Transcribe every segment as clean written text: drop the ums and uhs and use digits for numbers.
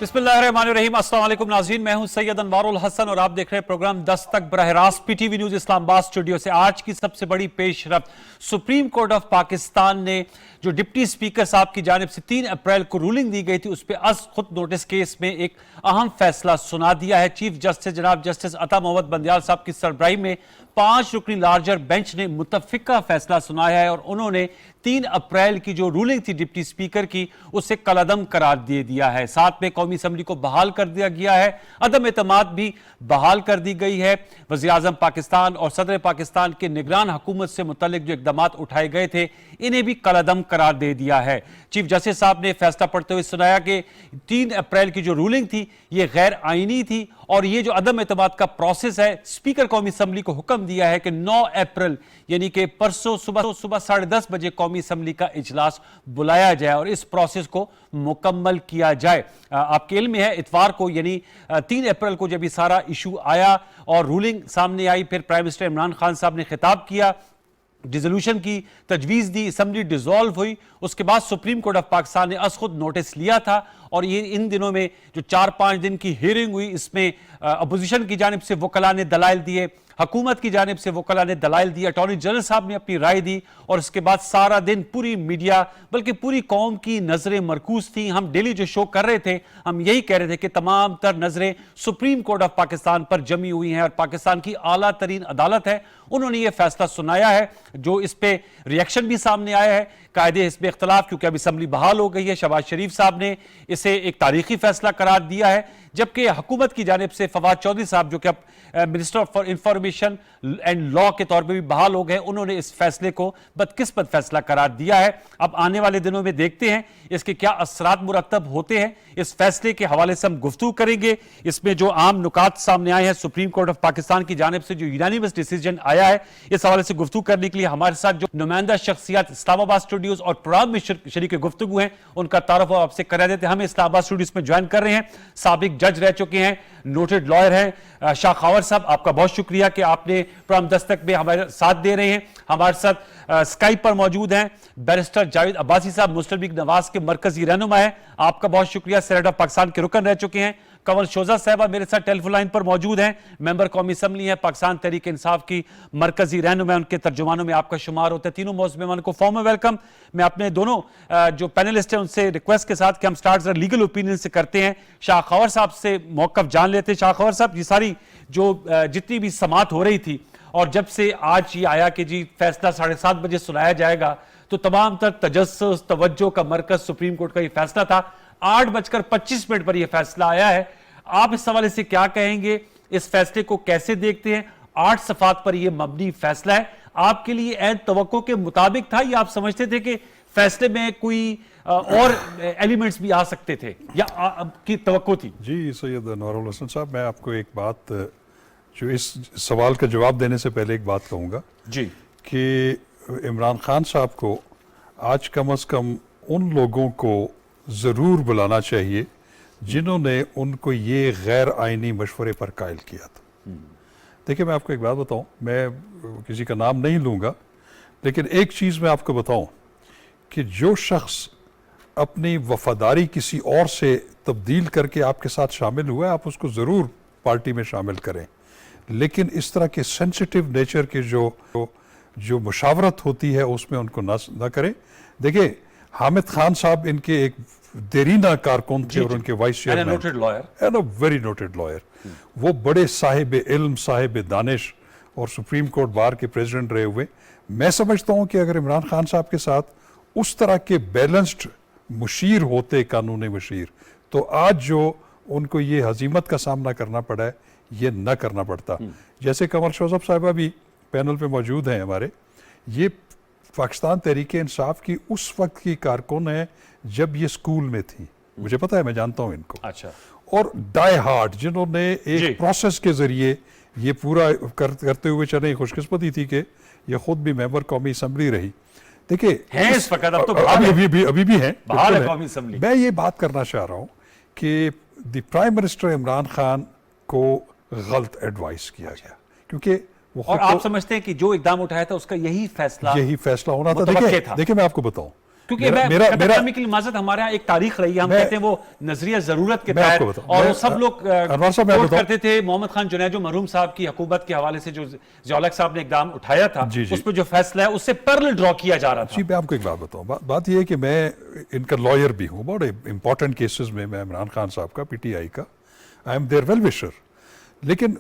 बिस्मिल्लाहिर्रहमानिर्रहीम। अस्सलाम वालेकुम नाज़रीन, मैं हूं सैयद अनवारुल हसन और आप देख रहे हैं प्रोग्राम 10 तक बरह रास्त पीटीवी न्यूज इस्लामाबाद स्टूडियो से। आज की सबसे बड़ी पेशरफ्त, सुप्रीम कोर्ट ऑफ पाकिस्तान ने जो डिप्टी स्पीकर साहब की जानिब से 3 अप्रैल को रूलिंग दी गई थी, उस पर अज खुद नोटिस केस में एक अहम फैसला सुना दिया है। चीफ जस्टिस जनाब जस्टिस अता मोहम्मद बंदियाल साहब की सरबराही में 5 रुकनी लार्जर बेंच ने मुतफिका फैसला सुनाया है और उन्होंने 3 अप्रैल की जो रूलिंग थी डिप्टी स्पीकर की, उसे कलअदम करार दे दिया है। साथ में कौमी असम्बली को बहाल कर दिया गया है, अदम एतमाद भी बहाल कर दी गई है। वज़ीर आज़म पाकिस्तान और सदर पाकिस्तान के निगरान हुकूमत से मुतल्लिक जो इक़दाम उठाए गए थे, इन्हें भी कलअदम करार दे दिया है। चीफ जस्टिस साहब ने फैसला पढ़ते हुए सुनाया कि 3 अप्रैल की जो रूलिंग थी, ये गैर आईनी थी और ये जो अदम एतमाद का प्रोसेस है, स्पीकर कौमी असम्बली को हुक्म दिया है कि 9 अप्रैल यानी कि परसों सुबह 10:30 बजे कौमी असम्बली का इजलास बुलाया जाए और इस प्रोसेस को मुकम्मल किया जाए। आपके इल्म में है, इतवार को यानी 3 अप्रैल को जब ये सारा इशू आया और रूलिंग सामने आई, फिर प्राइम मिनिस्टर इमरान खान साहब ने खिताब किया, डिसोल्यूशन की तजवीज़ दी, असम्बली डिसॉल्व हुई। उसके बाद सुप्रीम कोर्ट ऑफ पाकिस्तान ने अज खुद नोटिस लिया था और ये इन दिनों में जो 4-5 दिन की हियरिंग हुई, इसमें अपोजिशन की जानिब से वकला ने दलाइल दिए, हुकूमत की जानिब से वकला ने दलाइल दिए, अटॉर्नी जनरल साहब ने अपनी राय दी और इसके बाद सारा दिन पूरी मीडिया बल्कि पूरी कौम की नजरें मरकूज थी। हम डेली जो शो कर रहे थे, हम यही कह रहे थे कि तमाम तर नजरें सुप्रीम कोर्ट ऑफ पाकिस्तान पर जमी हुई हैं और पाकिस्तान की आला तरीन अदालत है, उन्होंने ये फैसला सुनाया है। जो इस पे रिएक्शन भी सामने आया है, कायदे हिस्ब इख्तलाफ, क्योंकि अब असम्बली बहाल हो गई है। शहबाज शरीफ साहब ने इसे एक तारीखी फैसला करार दिया है, जबकि हुकूमत की जानिब से फवाद चौधरी साहब, जो कि अब minister for information and law के तौर पर भी बहाल हो गए, उन्होंने इस फैसले को बदकिस्मत फैसला करार दिया है। अब आने वाले दिनों में देखते हैं इसके क्या असरात मुरतब होते हैं। इस फैसले के हवाले से हम गुफ्तगू करेंगे। इसमें जो आम नुकात सामने आए हैं, सुप्रीम कोर्ट ऑफ पाकिस्तान की जानिब से जो यूनानिमस डिसीजन आया है, इस हवाले से गुफ्तगू करने के लिए हमारे साथ जो नुमाइंदा शख्सियत इस्लामाबाद स्टूडियोज और प्रोग्राम में शरीक गुफ्तगू हैं, उनका तारुफ आपसे करा देते हैं। हमें इस्लामाबाद स्टूडियोज में ज्वाइन कर रहे हैं साबिक जज रह चुके हैं, नोटेड लॉयर हैं, शाह खावर साहब। आपका बहुत शुक्रिया कि आपने प्रोग्राम दस्तक में हमारे साथ दे रहे हैं। हमारे साथ स्काइप पर मौजूद हैं बैरिस्टर जावेद अब्बासी साहब, मुस्लिम लीग नवाज के मरकजी रहनुमा है, आपका बहुत शुक्रिया। सेनेट ऑफ पाकिस्तान के रुकन रह चुके हैं। कंवल शोजा साहबा मेरे साथ टेलीफोन लाइन पर मौजूद हैं, मेंबर कौमी असम्बली हैं, पाकिस्तान तहरीक इंसाफ की मरकजी रहनुमा, उनके तर्जुमानों में आपका शुमार होता है। तीनों मौजूद मेहमानों को फॉर्म में वेलकम। मैं अपने दोनों जो पैनलिस्ट हैं उनसे रिक्वेस्ट के साथ कि हम स्टार्ट लीगल ओपिनियन से करते हैं। शाह खवर साहब से मौकफ जान लेते हैं। शाह खवर साहब, ये सारी जो जितनी भी समात हो रही थी और जब से आज ये आया कि जी फैसला 7:30 बजे सुनाया जाएगा, तो तमाम तर तजस्सुस तवज्जो का मरकज सुप्रीम कोर्ट का ये फैसला था। 8:25 पर यह फैसला आया है। आप इस हवाले से क्या कहेंगे, इस फैसले को कैसे देखते हैं? 8 सफ़ात पर यह मबनी फैसला है, आपके लिए ऐन तवक्को के मुताबिक था या आप समझते थे कि फैसले में कोई और एलिमेंट्स भी आ सकते थे या आपकी तवक्को थी? जी सैयद अनवारुल हसन साहब, मैं आपको एक बात, जो इस सवाल का जवाब देने से पहले एक बात कहूँगा जी, कि इमरान खान साहब को आज कम अज़ कम उन लोगों को ज़रूर बुलाना चाहिए जिन्होंने उनको ये गैर आइनी मशवरे पर कायल किया था। देखिए, मैं आपको एक बात बताऊं, मैं किसी का नाम नहीं लूँगा, लेकिन एक चीज़ मैं आपको बताऊं कि जो शख्स अपनी वफादारी किसी और से तब्दील करके आपके साथ शामिल हुआ है, आप उसको ज़रूर पार्टी में शामिल करें, लेकिन इस तरह के सेंसिटिव नेचर के जो मुशावरत होती है उसमें उनको ना करें। देखिए, हामिद खान साहब इनके एक देरीना कारकुन थे और उनके vice chairman, very noted lawyer, वो बड़े साहिब इल्म, साहिब दानिश और सुप्रीम कोर्ट बार के प्रेसिडेंट रहे हुए। मैं समझता हूं कि अगर इमरान खान साहब के साथ उस तरह के बैलेंस्ड मुशीर होते, कानूनी मुशीर, तो आज जो उनको ये हजीमत का सामना करना पड़ा है, ये न करना पड़ता। जैसे कंवल शोजब साहिबा भी पैनल पे मौजूद हैं हमारे, ये पाकिस्तान तहरीक इंसाफ की उस वक्त की कारकुन है जब ये स्कूल में थी, मुझे पता है, मैं जानता हूं इनको। अच्छा। और डाई हार्ड, जिन्होंने एक प्रोसेस के जरिए ये पूरा करते हुए चले, खुशकिस्मती थी कि ये खुद भी मेंबर कौमी असम्बली रही। देखिए, इस वक्त अब तो अभी भी हैं, कौमी असम्बली। मैं ये बात करना चाह रहा हूं कि the prime minister Imran Khan को गलत एडवाइस किया गया, क्योंकि वो, और आप समझते हैं कि जो इकदाम उठाया था उसका यही फैसला होना था। देखिए, मैं आपको बताऊं, क्योंकि मैं की लिमाजत हमारे यहाँ एक तारीख रही है, हम कहते हैं वो नजरिया जरूरत के तहत, और वो सब लोग कोट करते थे मोहम्मद खान जुनैजो मरहूम साहब की हुकूमत के हवाले से जो ज़िया-उल-हक साहब ने इकदाम उठाया था, उस पर जो फैसला है उससे पैरेलल ड्रॉ किया जा रहा था। जी, मैं आपको एक बात बताऊं, बात यह है कि मैं इनका लॉयर भी हूं, बड़े इंपॉर्टेंट केसेस में मैं इमरान खान साहब का, पीटीआई का, I am their well wisher, लेकिन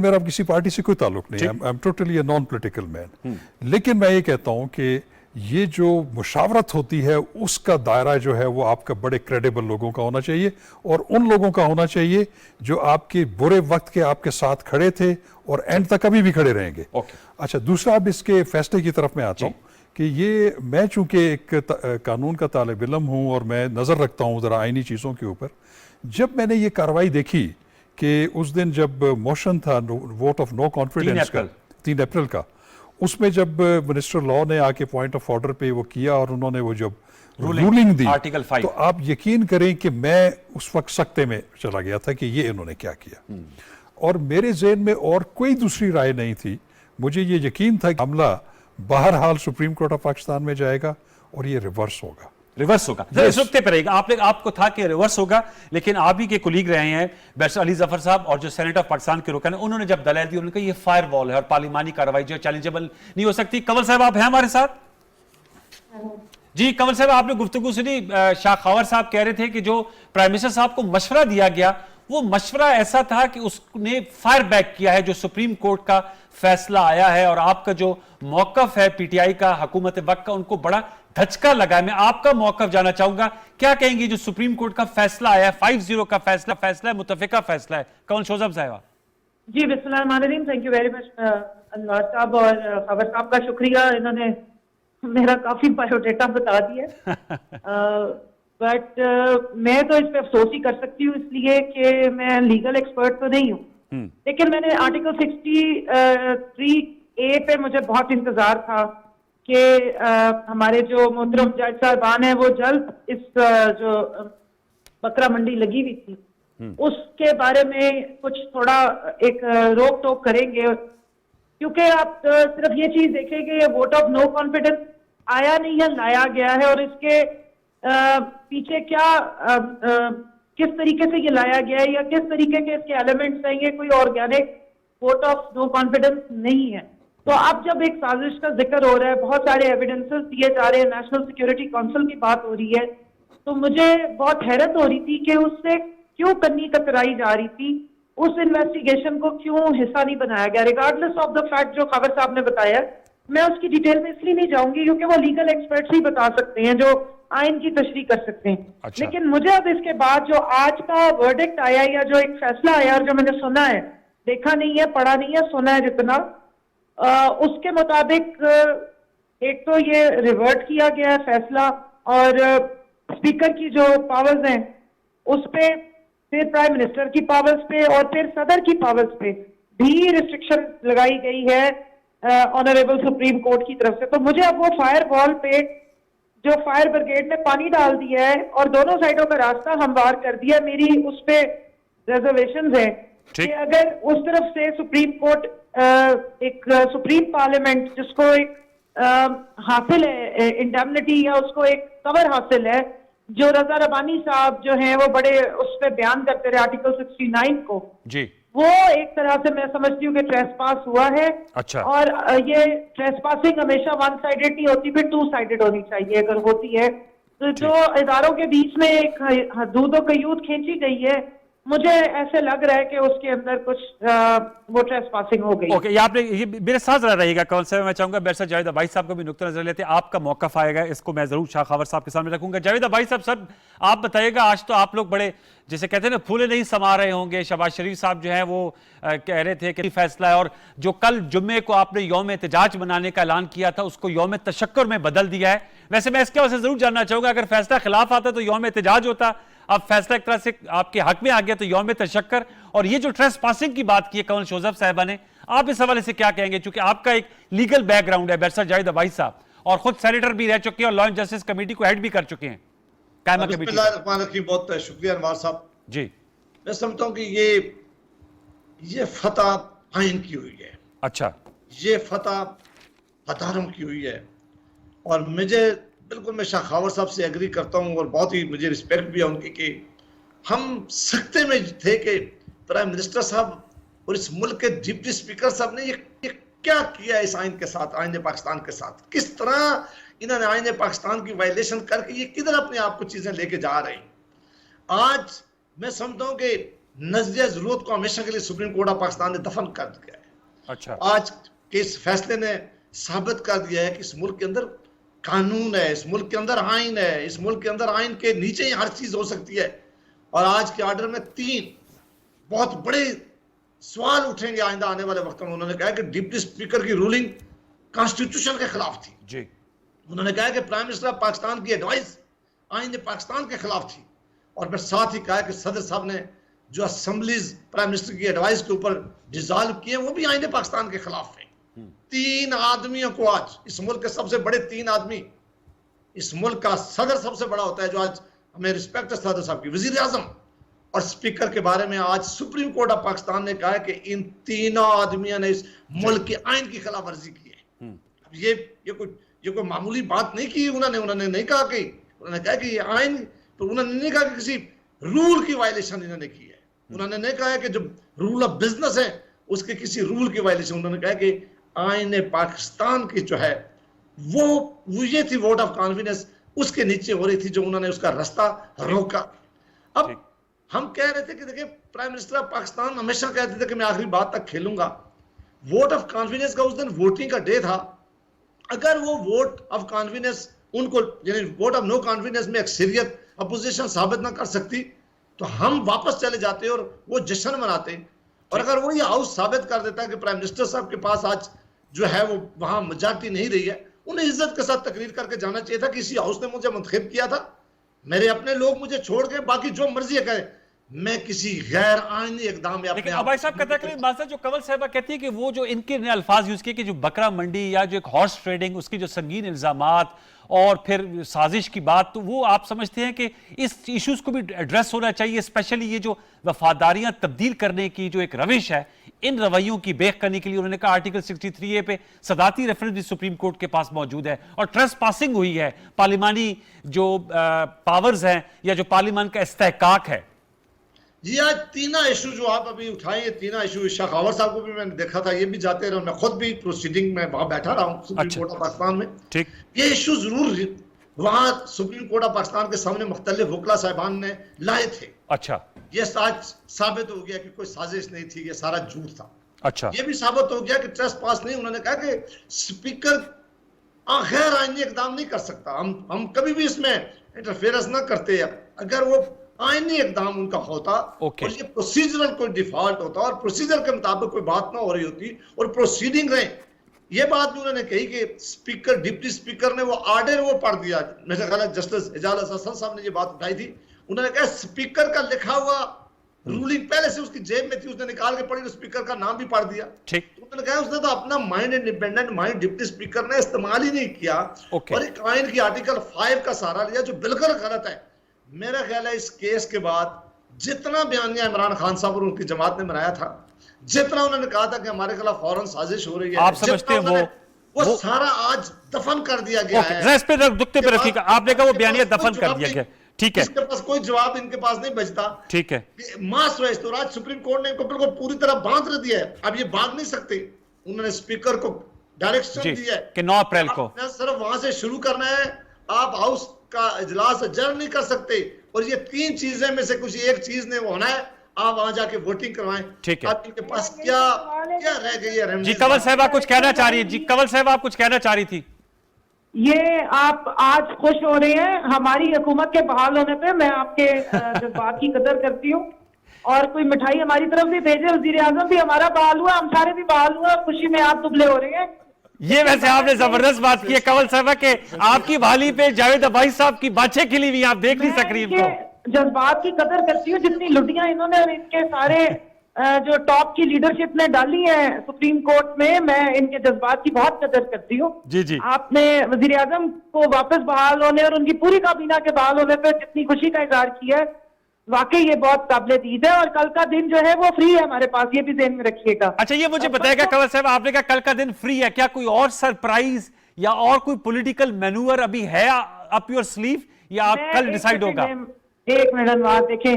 मेरा किसी पार्टी से कोई ताल्लुक नहीं है, I am totally a non political man. लेकिन मैं ये कहता हूं कि ये जो मुशावरत होती है उसका दायरा जो है वो आपका बड़े क्रेडिबल लोगों का होना चाहिए, और उन लोगों का होना चाहिए जो आपके बुरे वक्त के आपके साथ खड़े थे और एंड तक अभी भी खड़े रहेंगे। अच्छा, दूसरा अब इसके फैसले की तरफ मैं आता हूँ कि ये मैं चूंकि एक कानून का तालिब इल्म हूँ और मैं नज़र रखता हूँ ज़रा आइनी चीज़ों के ऊपर, जब मैंने ये कार्रवाई देखी कि उस दिन जब मोशन था वोट ऑफ नो कॉन्फिडेंस का 3 अप्रैल का, उसमें जब मिनिस्टर लॉ ने आके पॉइंट ऑफ ऑर्डर पे वो किया और उन्होंने वो जब रूलिंग दी आर्टिकल 5, तो आप यकीन करें कि मैं उस वक्त सख्ते में चला गया था कि ये इन्होंने क्या किया, और मेरे ज़हन में और कोई दूसरी राय नहीं थी। मुझे ये यकीन था कि मामला बहरहाल सुप्रीम कोर्ट ऑफ पाकिस्तान में जाएगा और ये रिवर्स होगा। इस नुक्ते पर रहेगा, आपको था कि रिवर्स होगा, लेकिन आप ही के कुलीग रहे हैं बैरिस्टर अली जफर साहब और जो सेनेट ऑफ पाकिस्तान के रुकन, उन्होंने जब दलील दी, उन्होंने कहा ये फायर वॉल है और पार्लिमानी कार्रवाई जो चैलेंजेबल नहीं हो सकती। कंवल साहब आप हैं हमारे साथ? जी कंवल साहब, आपने गुफ्तगू सुनी, शाह खवर साहब कह रहे थे कि जो प्राइम मिनिस्टर साहब को मशवरा दिया गया वो मशवरा ऐसा था कि उसने फायर बैक किया है जो सुप्रीम कोर्ट का फैसला आया है, और आपका जो मौकफ है पीटीआई का, हुकूमत वक्त का, उनको बड़ा धचका लगा है। मैं आपका मौकफ जानना चाहूंगा, क्या कहेंगे जो सुप्रीम कोर्ट का फैसला आया है, 5-0 का फैसला है, मुतफिका फैसला है। कंवल शोजब साहब। जी बिस्मिल्लाहिर्रहमानिर्रहीम, thank you very much Anwar साहब और खबर साहब का शुक्रिया, इन्होंने मेरा काफी बायोडेटा बता दिया। बट मैं तो इस पे अफसोस ही कर सकती हूँ, इसलिए कि मैं लीगल एक्सपर्ट तो नहीं हूँ, लेकिन मैंने आर्टिकल 63A पे मुझे बहुत इंतजार था कि हमारे जो मोहतरम जज साहबान हैं वो जल्द इस जो बकरा मंडी लगी हुई थी उसके बारे में कुछ थोड़ा एक रोक टोक करेंगे, क्योंकि आप सिर्फ ये चीज देखें कि ये वोट ऑफ नो कॉन्फिडेंस आया नहीं है, लाया गया है, और इसके पीछे क्या किस तरीके से ये लाया गया है या किस तरीके के इसके एलिमेंट्स हैं, ये कोई organic vote of no confidence नहीं है। तो अब जब एक साजिश का जिक्र हो रहा है, बहुत सारे एविडेंसेस दिए जा रहे हैं, नेशनल सिक्योरिटी काउंसिल की बात हो रही है, तो मुझे बहुत हैरत हो रही थी कि उससे क्यों कन्नी कतराई जा रही थी, उस इन्वेस्टिगेशन को क्यों हिस्सा नहीं बनाया गया, रिगार्डलेस ऑफ द फैक्ट जो खबर साहब ने बताया। मैं उसकी डिटेल में इसलिए नहीं जाऊंगी क्योंकि वो लीगल एक्सपर्ट्स ही बता सकते हैं जो आइन की तशरीह कर सकते हैं। अच्छा। लेकिन मुझे अब इसके बाद जो आज का वर्डिक्ट आया या जो एक फैसला आया और जो मैंने सुना है, देखा नहीं है, पढ़ा नहीं है, सुना है जितना, उसके मुताबिक एक तो ये रिवर्ट किया गया है फैसला, और स्पीकर की जो पावर्स हैं उस पे, फिर प्राइम मिनिस्टर की पावर्स पे, और फिर सदर की पावर्स पे भी रिस्ट्रिक्शन लगाई गई है ऑनरेबल सुप्रीम कोर्ट की तरफ से। तो मुझे अब वो फायर वॉल पे जो फायर ब्रिगेड ने पानी डाल दिया है और दोनों साइडों का रास्ता हमवार कर दिया, मेरी उस पे रिजर्वेशंस है कि अगर उस तरफ से सुप्रीम कोर्ट एक सुप्रीम पार्लियामेंट जिसको एक हासिल है इंडेमनिटी या उसको एक कवर हासिल है, जो रजा रबानी साहब जो हैं वो बड़े उस पर बयान करते रहे आर्टिकल 69 को जी, वो एक तरह से मैं समझती हूँ कि ट्रेसपास हुआ है। अच्छा। और ये ट्रेसपासिंग हमेशा वन साइडेड नहीं होती, फिर टू साइडेड होनी चाहिए अगर होती है। तो जो इदारों के बीच में एक हदूद और कयूद खींची गई है, मुझे ऐसे लग रहा है कि उसके अंदर कुछ वो ट्रेसपासिंग हो गई। ओके, ये मेरे साथ रहिएगा कौन सा, मैं चाहूंगा बैरिस्टर जावेद अबाई साहब को भी नुक्ता नजर लेते हैं, आपका मौकफ आएगा, इसको मैं जरूर शाह खवर साहब के सामने रखूंगा। जावेद अबाई साहब, सर आप बताइएगा, आज तो आप लोग बड़े जैसे कहते हैं ना फूले नहीं समा रहे होंगे, शहबाज शरीफ साहब जो हैं वो कह रहे थे कि फैसला है, और जो कल जुम्मे को आपने यौम एहतजाज मनाने का ऐलान किया था उसको यौम तशक्कुर में बदल दिया है। वैसे मैं इसके वजह से जरूर जानना चाहूंगा, अगर फैसला खिलाफ आता तो यौम एहतजाज होता, अब फैसला एक तरह से आपके हक में आ गया तो यौम तशक्कुर। और ये जो ट्रेस पासिंग की बात की है कंवल शोजब साहिबा ने, आप इस हवाले से क्या कहेंगे, क्योंकि आपका एक लीगल बैकग्राउंड है, बैरिस्टर जावेद अबाई साहब, और खुद सेनेटर भी रह चुके हैं और लॉ एंड जस्टिस कमेटी को हेड भी कर चुके हैं, कायमा कमेटी। बहुत शुक्रिया अनवर साहब जी। मैं समझता हूं कि ये फतह आइन की हुई है। अच्छा। ये फतह हजारों की हुई है, और मुझे बिल्कुल मैं शाखावर साहब से एग्री करता हूं और बहुत ही मुझे रिस्पेक्ट भी है उनकी कि हम सकते में थे कि प्राइम मिनिस्टर साहब और इस मुल्क के डिप्टी स्पीकर साहब ने ये क्या किया इस आइन के साथ, आइन पाकिस्तान के साथ, किस तरह इन्होंने आइन पाकिस्तान की वायलेशन करके ये किधर अपने आप को चीजें लेके जा रहे हैं। आज मैं समझता हूं कि नजरिया जरूरत को हमेशा के लिए सुप्रीम कोर्ट ऑफ पाकिस्तान ने दफन कर दिया है। अच्छा, आज के इस फैसले ने साबित कर दिया है कि इस मुल्क के अंदर कानून है, इस मुल्क के अंदर आइन है, इस मुल्क के अंदर आइन के नीचे ही हर चीज हो सकती है। और आज के ऑर्डर में 3 बहुत बड़े सवाल उठेंगे आइंदा आने वाले वक्त में। उन्होंने कहा कि डिप्टी स्पीकर की रूलिंग कॉन्स्टिट्यूशन के खिलाफ थी जी। उन्होंने कहा कि प्राइम मिनिस्टर ऑफ पाकिस्तान की एडवाइस आइन पाकिस्तान के खिलाफ थी। और फिर साथ ही कहा कि सदर साहब ने जो असेंबलीज प्राइम मिनिस्टर की एडवाइस के ऊपर डिसॉल्व किए वो भी आइन पाकिस्तान के खिलाफ है। 3 आदमियों को आज इस मुल्क के सबसे बड़े 3 आदमी, इस मुल्क का सदर सबसे बड़ा होता है जो आज हमें रिस्पेक्ट है सदर साहब की, वजीर आजम और स्पीकर के बारे में आज सुप्रीम कोर्ट ऑफ पाकिस्तान ने कहा कि इन तीनों आदमियों ने इस मुल्क के आइन की खिलाफ वर्जी की है। अब ये कोई मामूली बात नहीं की उन्होंने नहीं कहा कि, उन्होंने कहा कि ये आइन, तो उन्होंने नहीं कहा कि किसी रूल की वायलेशन इन्होंने की है। उन्होंने नहीं कहा कि जो रूल ऑफ बिजनेस है उसके किसी रूल की वायलेशन, उन्होंने कहा कि आइन पाकिस्तान की जो है वो ये थी वोट ऑफ कॉन्फिडेंस उसके नीचे हो रही थी जो उन्होंने उसका रास्ता रोका। अब हम कह रहे थे कि देखिए प्राइम मिनिस्टर ऑफ पाकिस्तान हमेशा कहते थे कि मैं आखिरी बात तक खेलूंगा। वोट ऑफ कॉन्फिडेंस का उस दिन वोटिंग का डे था। अगर वो वोट ऑफ कॉन्फिडेंस उनको यानी वोट ऑफ नो कॉन्फिडेंस में अक्सरियत अपोजिशन साबित ना कर सकती तो हम वापस चले जाते और वो जश्न मनाते। और अगर वो ये हाउस साबित कर देता कि प्राइम मिनिस्टर साहब के पास आज जो है वो वहां मेजॉरिटी नहीं रही है, उन्हें इज्जत के साथ तकरीर करके जाना चाहिए था कि इसी हाउस ने मुझे मुंतखब किया था, मेरे अपने लोग मुझे छोड़ के बाकी जो मर्जी है करें, मैं किसी गैर आईनी इकदाम में अपने लेकिन भाई साहब कतई करीब बात जो कंवल साहबा कहती है कि वो जो इनके ने अल्फाज यूज किए कि जो बकरा मंडी या जो एक हॉर्स ट्रेडिंग उसकी जो संगीन इल्जामात और फिर साजिश की बात, तो वो आप समझते हैं कि इस इश्यूज को भी एड्रेस होना चाहिए, स्पेशली ये जो वफादारियां तब्दील करने की जो एक रविश है, इन रवैयों की बेख करने के लिए उन्होंने कहा आर्टिकल 63A पे सदाती रेफरेंस भी सुप्रीम कोर्ट के पास मौजूद है और ट्रेस पासिंग हुई है, पार्लिमानी जो पावर्स हैं या जो पार्लिमान का इस्तेहकाक है। जी आज 3 इशू जो आप अभी उठाए, ये 3 इशू शाखावर साहब को भी मैंने देखा था, ये भी जाते रहे, मैं खुद भी प्रोसीडिंग में वहां बैठा रहा हूँ सुप्रीम कोर्ट ऑफ पाकिस्तान में। ठीक, ये इशू जरूर वहां सुप्रीम कोर्ट ऑफ पाकिस्तान के सामने मुख्तलिफ वकला साहिबान ने लाए थे। अच्छा, ये आज साबित हो गया कि कोई साजिश नहीं थी, ये सारा झूठ था। अच्छा, ये भी साबित हो गया कि ट्रेस पास नहीं, उन्होंने कहा कि स्पीकर गैर आईनी इकदाम नहीं कर सकता, हम कभी भी इसमें इंटरफेरेंस ना करते। अगर वो आईनी इकदाम उनका होता और ये प्रोसीजरल कोई डिफॉल्ट होता और प्रोसीजर के मुताबिक कोई बात ना हो रही होती और प्रोसीडिंग रहे, ये बात भी उन्होंने कही कि स्पीकर डिप्टी स्पीकर ने वो ऑर्डर वो पढ़ दिया। मेरे ख्याल जस्टिस एजाज हसन साहब ने ये बात उठाई थी, उन्होंने कहा स्पीकर का लिखा हुआ रूलिंग पहले से उसकी जेब में थी, उसने निकाल के पढ़ी तो स्पीकर का नाम भी पढ़ दिया। ठीक, उन्होंने कहा उसने तो अपना mind independent mind deputy speaker ने इस्तेमाल ही नहीं किया और एक आइन की आर्टिकल 5 का सहारा लिया जो बिल्कुल गलत है। मेरा ख्याल है इस केस के बाद जितना बयानिया इमरान खान साहब और उनकी जमात ने बनाया था, जितना उन्होंने कहा था कि हमारे खिलाफ फौरन साजिश हो रही है, आप समझते हैं वो सारा आज दफन कर दिया गया है। इस पे दुखते पे रखिएगा, आपने कहा वो बयानिया दफन कर दिया गया, ठीक है, इसके पास कोई जवाब इनके पास नहीं बचता। ठीक है, मास वेस्ट तो आज सुप्रीम कोर्ट ने इनको बिल्कुल पूरी तरह बांध दिया है, अब ये भाग नहीं सकते। उन्होंने स्पीकर को डायरेक्शन दी है कि 9 अप्रैल को सिर्फ वहां से शुरू करना है, आप हाउस का इजलास अजर्न नहीं कर सकते और ये 3 चीजें में से कुछ एक चीज ने होना है, आप वहां जाके वोटिंग करवाएं। ठीक है, आप इनके पास क्या रह गई है? जी कंवल साहब आप कुछ कहना चाह रही है? जी कंवल साहब आप कुछ कहना चाह रही थी? ये आप आज खुश हो रहे हैं हमारी हुकूमत के बहाल होने पे, मैं आपके जज्बात की कदर करती हूँ और कोई मिठाई हमारी तरफ से भेजे, वजीर आजम भी हमारा बहाल हुआ, हम सारे भी बहाल हुआ, खुशी में आप दुबले हो रहे हैं। ये वैसे आपने जबरदस्त बात की है कंवल साहब के, आपकी भाली पे जावेद अब्बासी साहब की बाछे खिली हुई, आप देख नहीं सक रही इनको। जज्बात की कदर करती हूँ, जितनी लुटियां इन्होंने और इनके सारे जो टॉप की लीडरशिप ने डाली है सुप्रीम कोर्ट में, मैं इनके जज्बात की बहुत कदर करती हूँ। जी जी, आपने वजीर आजम को वापस बहाल होने और उनकी पूरी काबीना के बहाल होने पर जितनी खुशी का इजहार किया है, वाकई ये बहुत काबिल-ए-दीद है और कल का दिन जो है वो फ्री है हमारे पास, ये भी ध्यान में रखिएगा। अच्छा, ये मुझे बताएगा कंवल साहब, आपने कहा कल का दिन फ्री है, क्या कोई और सरप्राइज या और कोई पॉलिटिकल मैनूवर अभी है अप योर स्लीव या आप कल डिसाइड होगा? एक मिनट बाद देखें,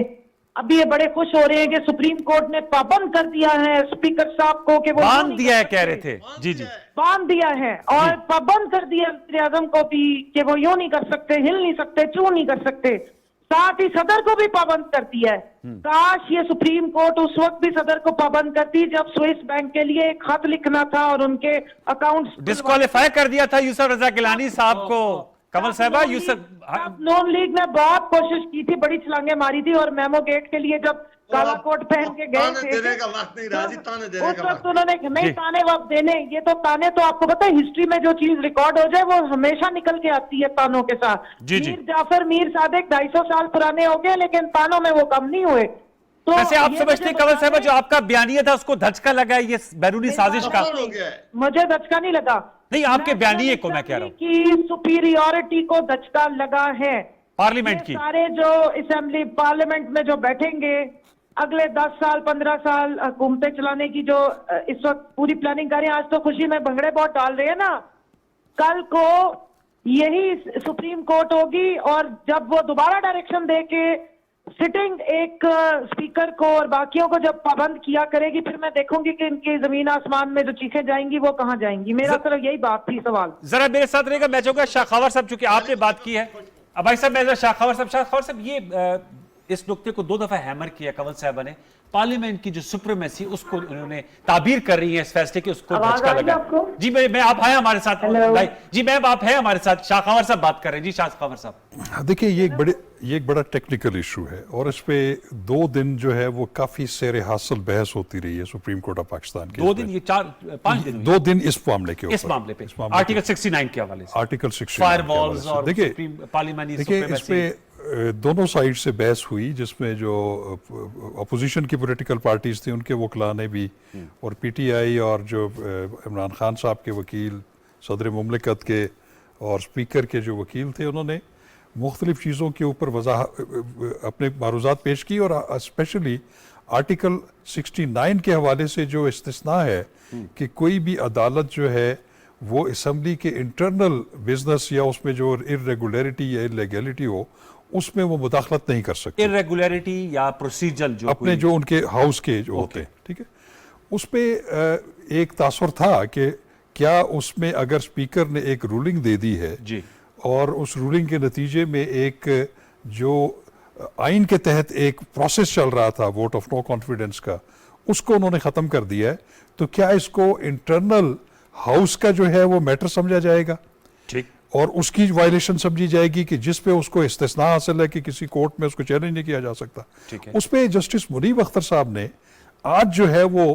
अभी ये बड़े खुश हो रहे हैं कि सुप्रीम कोर्ट ने पाबंद कर दिया है स्पीकर साहब को कि वो बांध दिया है कह रहे थे। जी जी, बांध दिया है और पाबंद कर दिया वज़ीर आज़म को भी कि वो यूं नहीं कर सकते, हिल नहीं सकते, चू नहीं कर सकते। साथ ही सदर को भी पाबंद कर दिया है। काश ये सुप्रीम कोर्ट उस वक्त भी सदर को पाबंद करती जब स्विस बैंक के लिए एक खत लिखना था और उनके अकाउंट्स डिस्क्वालीफाई कर दिया था यूसुफ रजा गिलानी साहब को। कमल साहबा, यूसुफ नॉन लीग ने बहुत कोशिश की थी, बड़ी छलांगे मारी थी और मेमो गेट के लिए जब काला कोट पहन के गए ताने देने का वक्त नहीं रहा जी, ताने देने उस का वक्त वक्त उन्होंने नहीं ताने वक्त देने, ये तो ताने तो आपको पता है हिस्ट्री में जो चीज रिकॉर्ड हो जाए वो हमेशा निकल के आती है तानों के साथ। जी, जी। मीर जाफर मीर सादिक 250 साल पुराने हो गए लेकिन तानों में वो कम नहीं हुए। तो वैसे आप ये समझते हैं मुझे कमल साहबा बताने- जो आपका बयानिया था उसको धचका लगा है ये बैरूनी साजिश का? हो गया है। मुझे धचका नहीं लगा। नहीं, आपके बयानिए को मैं कह रहा हूं की सुपीरियोरिटी को धचका लगा है। पार्लियामेंट ये की। सारे जो असेंबली पार्लियामेंट में जो बैठेंगे अगले 10 साल 15 साल हुकूमतें चलाने की जो इस वक्त पूरी प्लानिंग कर रहे हैं, आज तो खुशी में भंगड़े बहुत डाल रहे हैं ना, कल को यही सुप्रीम कोर्ट होगी और जब वो दोबारा डायरेक्शन दे के सिटिंग एक स्पीकर को और बाकियों को जब पाबंद किया करेगी, फिर मैं देखूंगी कि इनकी जमीन आसमान में जो चीखें जाएंगी वो कहां जाएंगी। मेरा सिर्फ यही बात थी सवाल। जरा मेरे साथ रहेगा, मैं चाहूंगा शाखावर साहब, चूंकि आपने बात की है। अब भाई साहब, मैं शाखावर साहब ये इस नुक्ते को 2 दफा हैमर किया कमल साहब ने, पार्लियामेंट की जो सुप्रीमेसी उसको उन्होंने ताबीर कर रही है इस फैसले की, उसको आवाज धचका आ रही है लगा। आपको? जी मैं आप हैं हमारे साथ हेलो। भाई जी, मैम आप हैं हमारे साथ, शाखावर साहब बात कर रहे हैं। जी शाखावर साहब, देखिए ये एक बड़ा टेक्निकल इशू है और इस पे 2 दिन जो है वो काफी सेरे हासिल बहस होती रही है सुप्रीम कोर्ट ऑफ पाकिस्तान की। 2 दिन, ये 5 दिन हुए 2 दिन इस मामले के ऊपर, इस मामले पे आर्टिकल 69 के हवाले से, आर्टिकल 69 फायरवॉल्स और देखिए सुप्रीम पार्लियामेंट देखिए इस पे दोनों साइड से बहस हुई, जिसमें जो अपोजिशन की पॉलिटिकल पार्टीज थी उनके वकला ने भी और पीटीआई और जो इमरान खान साहब के वकील, सदर मुमलिकत के और स्पीकर के जो वकील थे, उन्होंने मुख्तलिफ चीज़ों के ऊपर अपने मारूजात पेश की और स्पेशली आर्टिकल 69 के हवाले से जो इस्तिस्ना है कि कोई भी अदालत जो है वो असम्बली के इंटरनल बिजनेस या उसमें जो इर्रेगुलरिटी या इलीगैलिटी हो उसमें वो मुदाखलत नहीं कर सकते, इर्रेगुलरिटी या प्रोसीजर जो अपने जो उनके हाउस के जो होते हैं, ठीक है। उस पे एक तासुर था कि क्या उसमें अगर स्पीकर ने एक रूलिंग दे दी है जी, और उस रूलिंग के नतीजे में एक जो आइन के तहत एक प्रोसेस चल रहा था वोट ऑफ नो कॉन्फिडेंस का, उसको उन्होंने ख़त्म कर दिया है, तो क्या इसको इंटरनल हाउस का जो है वो मैटर समझा जाएगा ठीक, और उसकी वायलेशन समझी जाएगी कि जिस पे उसको इस्तिस्ना हासिल है कि किसी कोर्ट में उसको चैलेंज नहीं किया जा सकता। ठीक है। उस पे जस्टिस मुनीब अख्तर साहब ने आज जो है वो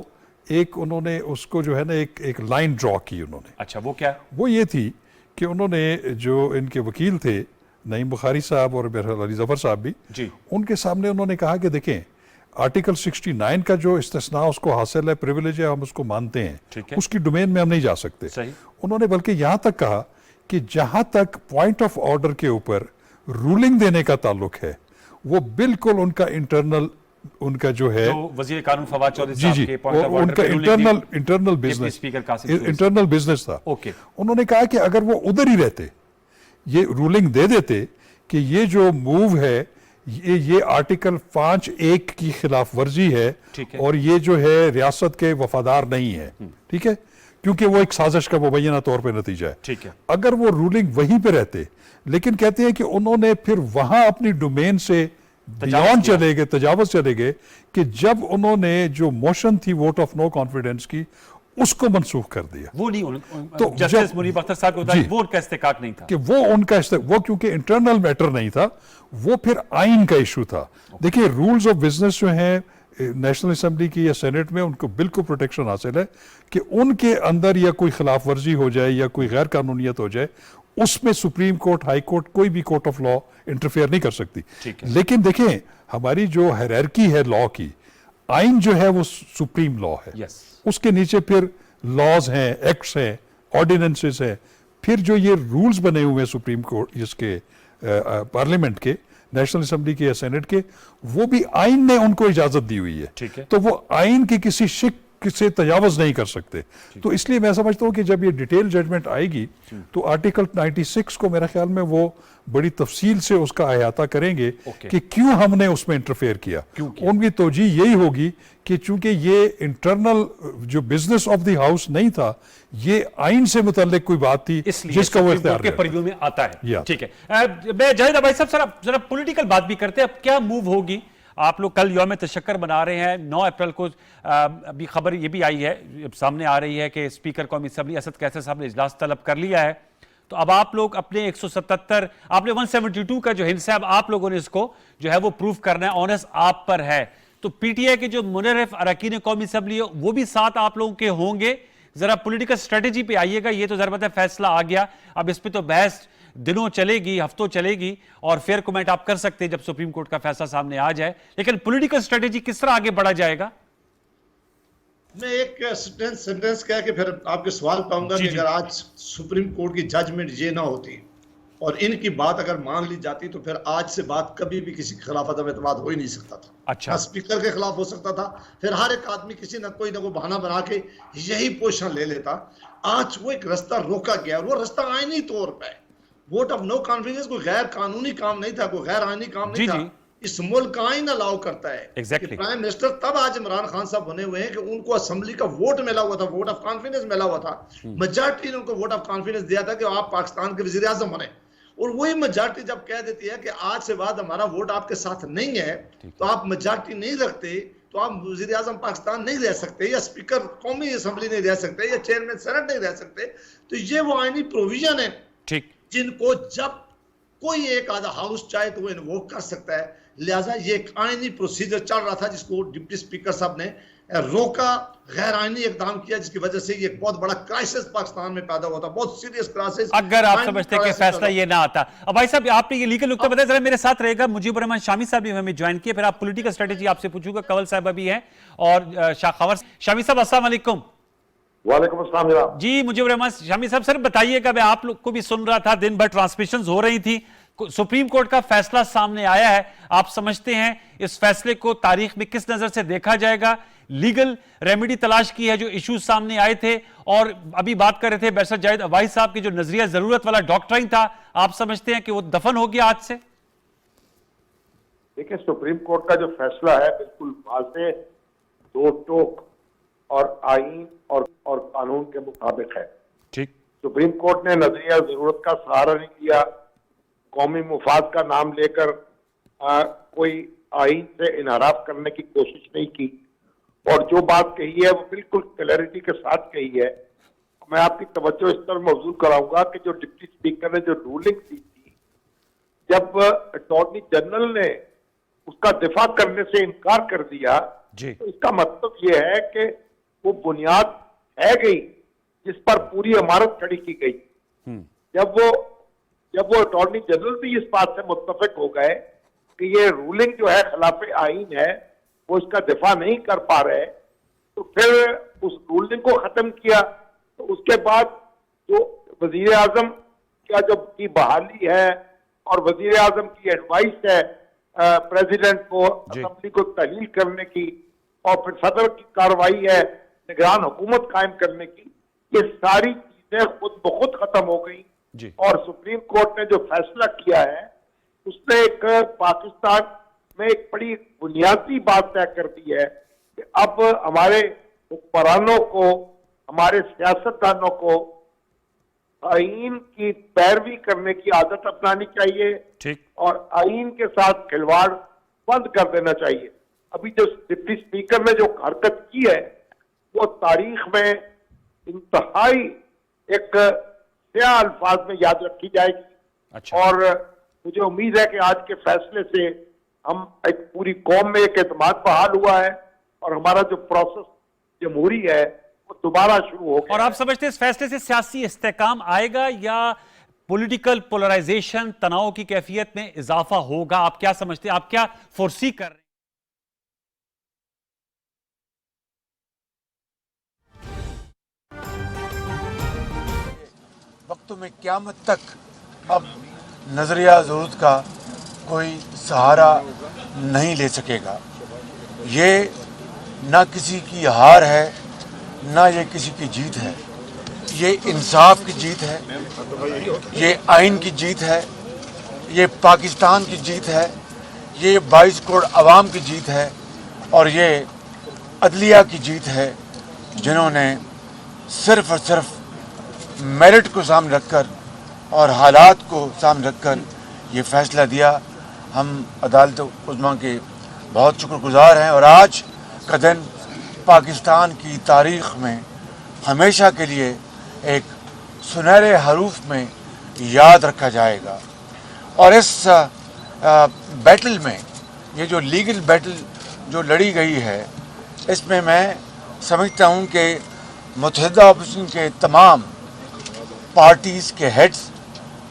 एक उन्होंने उसको जो है ना एक लाइन ड्रॉ की उन्होंने। अच्छा, वो क्या? वो ये थी कि उन्होंने जो इनके वकील थे नईम बुखारी साहब और अली जफर साहब भी जी, उनके सामने उन्होंने कहा कि देखें आर्टिकल 69 का जो इस्तिस्ना उसको हासिल है, प्रिविलेज है, हम उसको मानते हैं, ठीक है। उसकी डोमेन में हम नहीं जा सकते। सही। उन्होंने बल्कि यहाँ तक कहा कि जहां तक पॉइंट ऑफ ऑर्डर के ऊपर रूलिंग देने का ताल्लुक है वो बिल्कुल उनका इंटरनल, उनका जो है जो वजीर कानून फवाद चौधरी जी साहब जी के पॉइंट ऑफ ऑर्डर उनका पे ruling इंटरनल दी, business, speaker Qasim Suri internal business था। ओके। उन्होंने कहा कि अगर वो उधर ही रहते, ये रूलिंग दे देते कि ये जो मूव है ये आर्टिकल 5(1) की खिलाफ वर्जी है, ठीक है। और ये जो है रियासत के वफादार नहीं है, ठीक है, क्योंकि वो एक साजिश का मुबैना तौर पे नतीजा है। ठीक है। अगर वो रूलिंग वहीं पे रहते, लेकिन कहते हैं कि उन्होंने फिर वहां अपनी डोमेन से बियॉन्ड चले गए, तजावज चले गए, कि जब उन्होंने जो मोशन थी वोट ऑफ नो कॉन्फिडेंस की उसको मनसूख कर दिया। वो नहीं तो जस्टिस जब- मुनीब अख्तर साहब को होता है, जी। वो उनका इस्तेकाक नहीं था कि वो उनका वो क्योंकि इंटरनल मैटर नहीं था, वो फिर आइन का इशू था। देखिए रूल्स ऑफ बिजनेस जो हैं नेशनल असेंबली की या सेनेट में, उनको बिल्कुल प्रोटेक्शन हासिल है कि उनके अंदर या कोई खिलाफ वर्जी हो जाए या कोई गैर कानूनियत हो जाए, उसमें सुप्रीम कोर्ट, हाई कोर्ट, कोई भी कोर्ट ऑफ लॉ इंटरफेयर नहीं कर सकती। ठीक है। लेकिन देखें हमारी जो हायरार्की है लॉ की, आइन जो है वो सुप्रीम लॉ है, यस, उसके नीचे फिर लॉज हैं, एक्ट्स हैं, ऑर्डिनेंसेस हैं, फिर जो ये रूल्स बने हुए हैं सुप्रीम कोर्ट इसके पार्लियामेंट के, नेशनल असेंबली के या सेनेट के, वो भी आइन ने उनको इजाजत दी हुई है। ठीक है। तो वो आइन की किसी शिक से तजावज़ नहीं कर सकते। तो इसलिए मैं समझता हूँ कि जब ये डिटेल जजमेंट आएगी तो आर्टिकल 96 को मेरे ख्याल में वो बड़ी तफसील से उसका अहाता करेंगे कि क्यों हमने उसमें इंटरफेयर किया। उनकी तोजी यही होगी कि चूंकि ये इंटरनल जो बिजनेस ऑफ द हाउस नहीं था, ये आइन से मुतल्लिक कोई बात थी जिसका वो इख्तियार के परिव्यू में आता है। ठीक है, मैं जाहिद भाई साहब जरा पॉलिटिकल बात भी करते हैं। अब क्या मूव होगी? आप लोग कल यौम तशक्कर बना रहे हैं 9 अप्रैल को। अभी खबर ये भी आई है, सामने आ रही है कि स्पीकर कौमी असम्बली असद कैसर साहब ने इजलास तलब कर लिया है। तो अब आप लोग अपने 177, आपने 172 का जो हिस्सा है, अब आप लोगों ने इसको जो है वो प्रूव करना है, ऑनर्स आप पर है। तो पीटीआई के जो मुनर्रिफ अरकान कौमी असम्बली है वो भी साथ आप लोगों के होंगे। जरा पॉलिटिकल स्ट्रेटेजी पे आइएगा। ये तो जरा फैसला आ गया, अब इस पे तो बहस दिनों चलेगी, हफ्तों चलेगी, और फेयर कमेंट आप कर सकते हैं जब सुप्रीम कोर्ट का फैसला सामने आ जाए। लेकिन पॉलिटिकल स्ट्रेटेजी किस तरह आगे बढ़ा जाएगा? मैं एक सेंटेंस कह के फिर आपके सवाल पाऊंगा कि अगर आज सुप्रीम कोर्ट की जजमेंट ये ना होती और इनकी बात अगर मान ली जाती तो फिर आज से बात कभी भी किसी के खिलाफ अदम एतमाद हो ही नहीं सकता था। अच्छा, स्पीकर के खिलाफ हो सकता था, फिर हर एक आदमी किसी ना कोई बहाना बना के यही पोजीशन ले लेता। आज वो एक रास्ता रोका गया, वो रास्ता आईनी तौर पर वोट ऑफ नो कॉन्फिडेंस कोई गैर कानूनी काम नहीं था, कोई गैर आईनी काम नहीं था। इस मुल्क का आइन अलाउ करता है कि प्राइम मिनिस्टर तब आज इमरान खान साहब बने हुए हैं कि उनको असेंबली का वोट मिला हुआ था, वोट ऑफ कॉन्फिडेंस मिला हुआ था। मेजॉरिटी ने उनको वोट ऑफ कॉन्फिडेंस दिया था कि आप पाकिस्तान के वजीर आजम बने। और वही मेजॉरिटी जब कह देती है कि आज से बाद हमारा वोट आपके साथ नहीं है, तो आप मेजॉरिटी नहीं रखते, तो आप वजीर आजम पाकिस्तान नहीं रह सकते, या स्पीकर कौमी असम्बली नहीं रह सकते, या चेयरमैन सेनेट नहीं रह सकते। तो ये वो आईनी प्रोविजन है जिनको जब कोई एक आधा हाउस चाहे तो वो इन्वोक कर सकता है। लिहाजा ये एक आईनी प्रोसीजर चल रहा था जिसको डिप्टी स्पीकर साहब ने रोका, गैर आईनी इकदाम किया, जिसकी वजह से ये बहुत बड़ा क्राइसिस पाकिस्तान में पैदा हुआ था, बहुत सीरियस क्राइसिस। अगर आप समझते हैं कि फैसला ये ना आता। अब भाई साहब आपने ये लीगल नुकता बताया, जरा मेरे साथ रहेगा। मुजीबर रहमान शामी साहब भी हमें ज्वाइन किए, फिर आप पॉलिटिकल स्ट्रेटेजी आपसे पूछूंगा। कंवल साहब भी है और शाखवर। शामी साहब अस्सलाम वालेकुम। वालेकुम अस्सलाम जी। मुजीबर रहमान शामी साहब, सर बताइएगा, मैं आप लोग को भी सुन रहा था, दिन भर ट्रांसमिशंस हो रही थी, सुप्रीम कोर्ट का फैसला सामने आया है। आप समझते हैं इस फैसले को तारीख में किस नजर से देखा जाएगा? लीगल रेमेडी तलाश की है जो इश्यूज सामने आए थे, और अभी बात कर रहे थे बैरिस्टर जाहिद अवाइस साहब की जो नजरिया जरूरत वाला डॉक्ट्राइन था, आप समझते हैं कि वो दफन हो गया आज से? देखिए, सुप्रीम कोर्ट का जो फैसला है बिल्कुल वाज़ेह, दो टोक और आईन और कानून के मुताबिक है। ठीक। सुप्रीम कोर्ट ने नजरिया जरूरत का सहारा नहीं लिया, कौमी मुफाद का नाम लेकर कोई आईन से इनहराफ करने की कोशिश नहीं की, और जो बात कही है वो बिल्कुल क्लैरिटी के साथ कही है। मैं आपकी तवज्जो इस तरह मौजूद कराऊंगा कि जो डिप्टी स्पीकर ने जो रूलिंग दी थी, जब अटॉर्नी जनरल ने उसका दिफा करने से इनकार कर दिया, तो इसका मतलब ये है कि वो बुनियाद है गई जिस पर पूरी इमारत खड़ी की गई। जब वो अटॉर्नी जनरल भी इस बात से मुत्तफिक हो गए कि ये रूलिंग जो है खिलाफ आईन है, वो इसका दिफा नहीं कर पा रहे, तो फिर उस रूलिंग को खत्म किया। तो उसके बाद जो वजीर आजम का जो की बहाली है और वजीर आजम की एडवाइस है प्रेसिडेंट को असेंबली को तहलील करने की, और फिर सदर की कार्रवाई है निगरान हुकूमत कायम करने की, ये सारी चीजें खुद ब खुद खत्म हो गई। और सुप्रीम कोर्ट ने जो फैसला किया है उसने एक पाकिस्तान में एक बड़ी बुनियादी बात तय कर दी है कि अब हमारे हुक्मरानों को, हमारे सियासतदानों को आईन की पैरवी करने की आदत अपनानी चाहिए और आईन के साथ खिलवाड़ बंद कर देना चाहिए। अभी जो डिप्टी स्पीकर ने जो हरकत की है वो तारीख में इंतहाई एक स्याह अल्फाज में याद रखी जाएगी। और मुझे उम्मीद है कि आज के फैसले से हम एक पूरी कौम में एक एतमाद बहाल हुआ है और हमारा जो प्रोसेस जमहूरी है वो दोबारा शुरू हो गया। और आप समझते हैं इस फैसले से सियासी इस्तेकाम आएगा या पॉलिटिकल पोलराइजेशन, तनाव की कैफियत में इजाफा होगा? आप क्या समझते हैं, आप क्या फोर्सी कर रहे हैं? वक्तों में क़यामत तक अब नज़रिया ज़रूरत का कोई सहारा नहीं ले सकेगा। ये ना किसी की हार है ना ये किसी की जीत है, ये इंसाफ की जीत है, ये आइन की जीत है, ये पाकिस्तान की जीत है, ये 22 करोड़ अवाम की जीत है और ये अदलिया की जीत है, जिन्होंने सिर्फ और सिर्फ मेरिट को सामने रखकर और हालात को सामने रखकर ये फैसला दिया। हम अदालत उज़्मा के बहुत शुक्रगुजार हैं और आज का दिन पाकिस्तान की तारीख़ में हमेशा के लिए एक सुनहरे हरूफ में याद रखा जाएगा। और इस बैटल में, ये जो लीगल बैटल जो लड़ी गई है, इसमें मैं समझता हूँ कि मुत्तहिदा अपोजिशन के तमाम पार्टीज़ के हेड्स,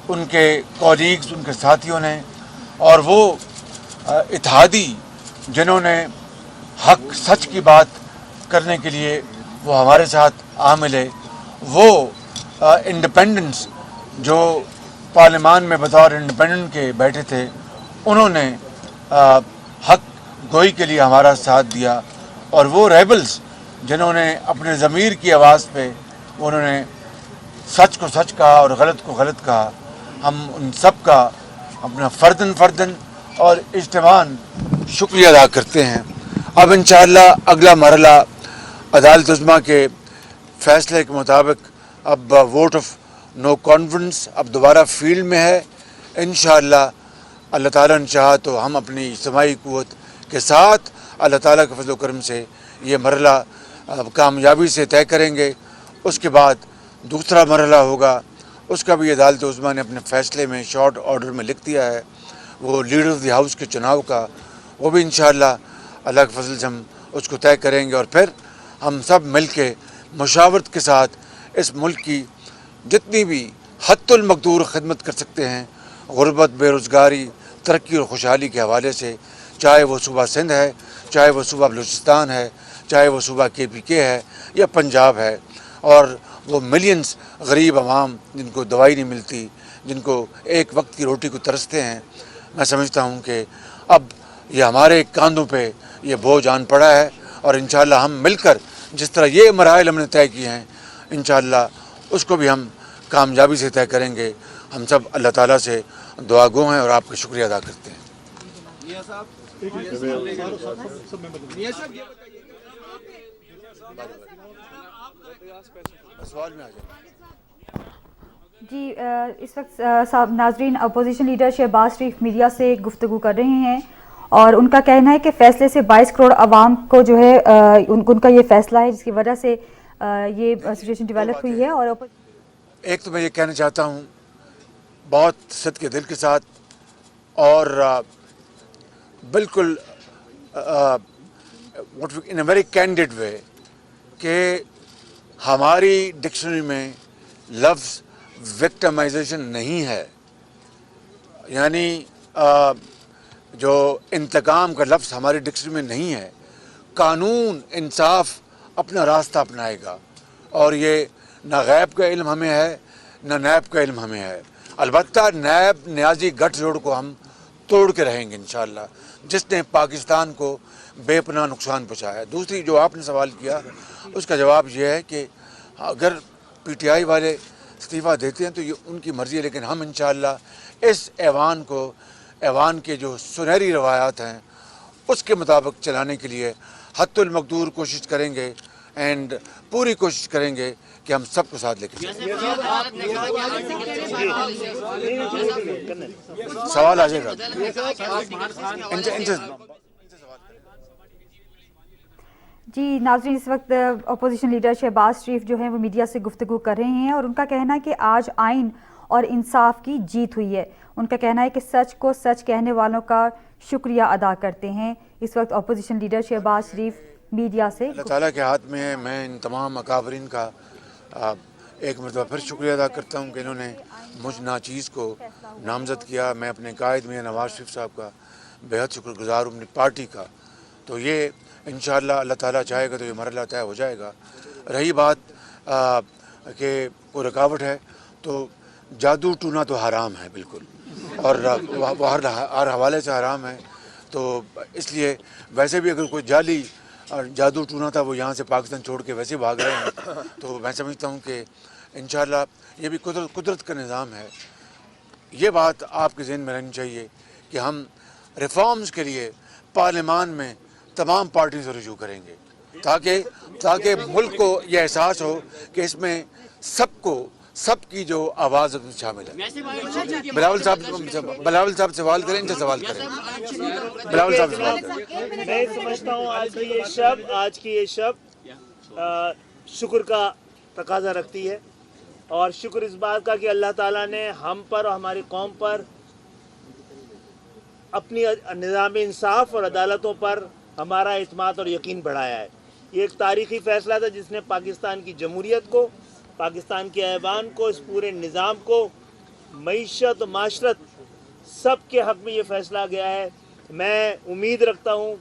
उनके कॉलीग्स, उनके साथियों ने और वो इत्तेहादी जिन्होंने हक सच की बात करने के लिए वो हमारे साथ आ मिले, वो इंडिपेंडेंट्स जो पार्लियामान में बतौर इंडिपेंडेंट के बैठे थे, उन्होंने हक गोई के लिए हमारा साथ दिया। और वो रेबल्स जिन्होंने अपने ज़मीर की आवाज़ पे उन्होंने सच को सच कहा और गलत को गलत कहा, हम उन सब का अपना फ़र्दन और इज्तिमान शुक्रिया अदा करते हैं। अब इंशाअल्लाह अगला मरहला अदालत उज़्मा के फ़ैसले के मुताबिक अब वोट ऑफ नो कॉन्फिडेंस अब दोबारा फील्ड में है। इंशाअल्लाह अल्लाह ताला ने चाहा तो हम अपनी इज्तिमाई क़ुव्वत के साथ अल्लाह ताला के फज़ल व करम से ये मरहला कामयाबी से तय करेंगे। उसके बाद दूसरा मरहला होगा, उसका भी अदालत उज़्मा ने अपने फ़ैसले में शॉर्ट ऑर्डर में लिख दिया है, वो लीडर ऑफ द हाउस के चुनाव का। वो भी इंशाअल्लाह अल्लाह के फजल से हम उसको तय करेंगे और फिर हम सब मिल के मुशावरत के साथ इस मुल्क की जितनी भी हद्दुल मक़दूर खिदमत कर सकते हैं, गुरबत, बेरोज़गारी, तरक्की और खुशहाली के हवाले से, चाहे वो सूबा सिंध है, चाहे वो सूबा बलूचिस्तान है, चाहे वो सूबा KPK है या पंजाब है, और वो मिलियंस गरीब अवाम जिनको दवाई नहीं मिलती, जिनको एक वक्त की रोटी को तरसते हैं, मैं समझता हूँ कि अब ये हमारे कांधों पे ये बोझ आन पड़ा है और इंशाअल्लाह हम मिलकर जिस तरह ये मराहिल हमने तय किए हैं, इंशाअल्लाह उसको भी हम कामयाबी से तय करेंगे। हम सब अल्लाह ताला से दुआगो हैं और आपका शुक्रिया अदा करते हैं। सवाल में आ जाए जी, इस वक्त साहब नाजरीन अपोजिशन लीडर शहबाज शरीफ मीडिया से गुफ्तगू कर रहे हैं और उनका कहना है कि फ़ैसले से 22 करोड़ आवाम को जो है उनका ये फ़ैसला है जिसकी वजह से ये सिचुएशन डेवलप हुई है। और एक तो मैं ये कहना चाहता हूँ बहुत सद के दिल के साथ और बिल्कुल इन अ वेरी कैंडिड वे कि हमारी डिक्शनरी में लफ्ज़ विक्टिमाइजेशन नहीं है, यानी जो इंतकाम का लफ्ज़ हमारी डिक्शनरी में नहीं है। कानून इंसाफ अपना रास्ता अपनाएगा और ये ना गैब का इल्म हमें है ना नैब का इल्म हमें है। अलबत्ता नैब न्याजी गठजोड़ को हम तोड़ के रहेंगे इंशाअल्लाह, जिसने पाकिस्तान को बेपनाह नुकसान पहुँचाया। दूसरी जो आपने सवाल किया उसका जवाब यह है कि अगर PTI वाले इस्तीफ़ा देते हैं तो ये उनकी मर्ज़ी है, लेकिन हम इंशाअल्लाह इस ऐवान के जो सुनहरी रवायात हैं उसके मुताबिक चलाने के लिए हद्दुल मक़दूर कोशिश करेंगे एंड पूरी कोशिश करेंगे कि हम सबको साथ लेकर चलें। सवाल आ जाएगा जी नाज़रीन, इस वक्त अपोजिशन लीडर शहबाज शरीफ जो हैं वो मीडिया से गुफ्तगू कर रहे हैं और उनका कहना है कि आज आइन और इंसाफ की जीत हुई है। उनका कहना है कि सच को सच कहने वालों का शुक्रिया अदा करते हैं। इस वक्त अपोजिशन लीडर शहबाज शरीफ मीडिया से अल्लाह ताला के हाथ में है। मैं इन तमाम अकाबरीन का एक मरतबा फिर शुक्रिया अदा करता हूँ कि इन्होंने मुझ नाचीज़ को नामज़द किया। मैं अपने कायद मियां नवाज़ शरीफ साहब का बेहद शुक्रगुज़ार हूँ, अपनी पार्टी का। तो ये इंशाअल्लाह अल्लाह ताला चाहेगा तो ये मरहला तय हो जाएगा। रही बात कि कोई रुकावट है तो जादू टूना तो हराम है बिल्कुल, और वो हर हवाले से हराम है। तो इसलिए वैसे भी अगर कोई जाली जादू टूना था वो यहाँ से पाकिस्तान छोड़ के वैसे भाग रहे हैं। तो मैं समझता हूँ कि इंशाल्लाह ये भी कुदरत का निज़ाम है। ये बात आपके ज़हन में रहनी चाहिए कि हम रिफॉर्म्स के लिए पार्लियामान में तमाम पार्टी से रुजू करेंगे ताकि मुल्क को ये एहसास हो कि इसमें सबकी जो आवाज़ शामिल है। बिलावल साहब सवाल करें, इनसे सवाल करें। बिलावल साहब सवाल करें। मैं समझता हूँ आज की ये शब शुक्र का तकाजा रखती है, और शुक्र इस बात का कि अल्लाह ताला ने हम पर और हमारी कौम पर अपनी निज़ाम इंसाफ और अदालतों पर हमारा इत्मीनान और यकीन बढ़ाया है। ये एक तारीखी फ़ैसला था जिसने पाकिस्तान की जमहूरियत को, पाकिस्तान के ऐवान को, इस पूरे निज़ाम को, मईशत, माशरत, सब के हक़ में ये फ़ैसला गया है। मैं उम्मीद रखता हूँ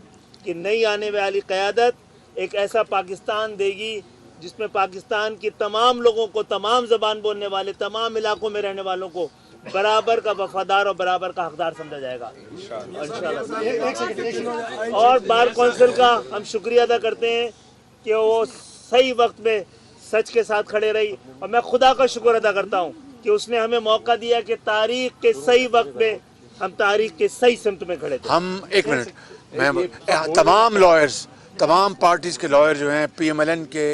कि नई आने वाली क़यादत एक ऐसा पाकिस्तान देगी जिसमें पाकिस्तान की तमाम लोगों को, तमाम ज़बान बोलने वाले, तमाम इलाकों में रहने वालों को बराबर का वफादार और बराबर का हकदार समझा जाएगा इंशाअल्लाह। और बार कौंसिल का हम शुक्रिया अदा करते हैं कि वो सही वक्त में सच के साथ खड़े रही, और मैं खुदा का शुक्र अदा करता हूँ कि उसने हमें मौका दिया कि तारीख के सही वक्त में हम तारीख के सही सिमत में खड़े थे। हम एक मिनट, मैं तमाम लॉयर्स, तमाम पार्टीज़ के लॉयर जो हैं, PMLN के,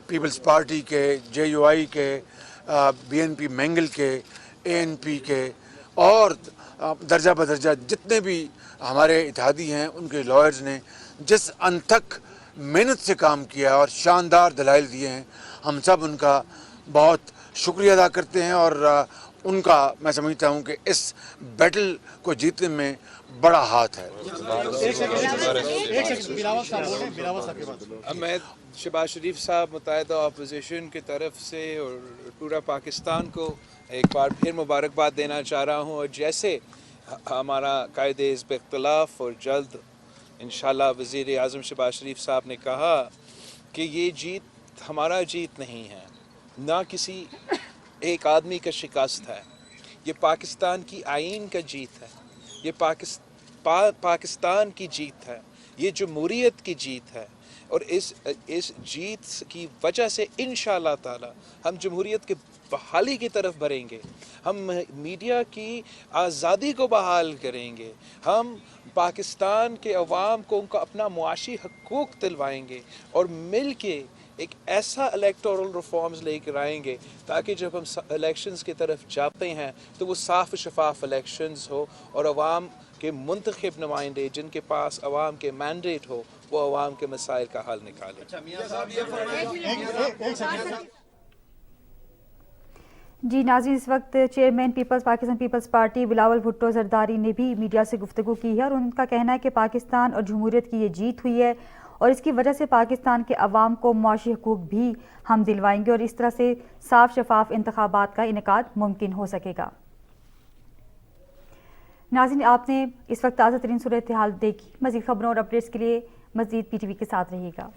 पीपल्स पार्टी के, JUI के, BNP मैंगल के, ANP के और दर्जा बदर्जा जितने भी हमारे इत्तेहादी हैं उनके लॉयर्स ने जिस अनथक मेहनत से काम किया और शानदार दलाइल दिए हैं, हम सब उनका बहुत शुक्रिया अदा करते हैं। और उनका मैं समझता हूँ कि इस बैटल को जीतने में बड़ा हाथ है। मैं शहबाज शरीफ साहब मुत्तहिदा अपोजिशन की तरफ से और पूरा पाकिस्तान को एक बार फिर मुबारकबाद देना चाह रहा हूँ। और जैसे हमारा कायदे हिज़्ब इख्तिलाफ और जल्द इंशाल्लाह वज़ीर आज़म शहबाज शरीफ साहब ने कहा कि ये जीत हमारा जीत नहीं है, ना किसी एक आदमी का शिकस्त है, ये पाकिस्तान की आइन का जीत है, ये पाकिस्तान की जीत है, ये जमहूरियत की जीत है। और इस जीत की वजह से इंशाअल्लाह ताला हम जमहूरियत के बहाली की तरफ बढ़ेंगे, हम मीडिया की आज़ादी को बहाल करेंगे, हम पाकिस्तान के अवाम को उनका अपना मुआशी हकूक़ दिलवाएंगे और मिल के एक ऐसा इलेक्टोरल रिफॉर्म्स लेकर आएंगे ताकि जब हम इलेक्शंस की तरफ जाते हैं तो वो साफ़ शफाफ इलेक्शंस हो और अवाम के मुंतखब नुमाइंदे जिनके पास अवाम के मैंडेट हो वो अवाम के मसाइल का हल निकालें। जी नाज़रीन, इस वक्त chairman Pakistan Peoples Party Bilawal Bhutto Zardari ने भी मीडिया से गुफ्तगू की है और उनका कहना है कि पाकिस्तान और जमहूरियत की ये जीत हुई है और इसकी वजह से पाकिस्तान के अवाम को मुआशी हकूक़ भी हम दिलवाएंगे और इस तरह से साफ शफाफ इंतखाबात का इनेकाद मुमकिन हो सकेगा। नाज़रीन, आपने इस वक्त ताज़ा तरीन सूरत हाल देखी। मज़ीद खबरों और अपडेट्स के लिए मज़ीद PTV के साथ रहिएगा।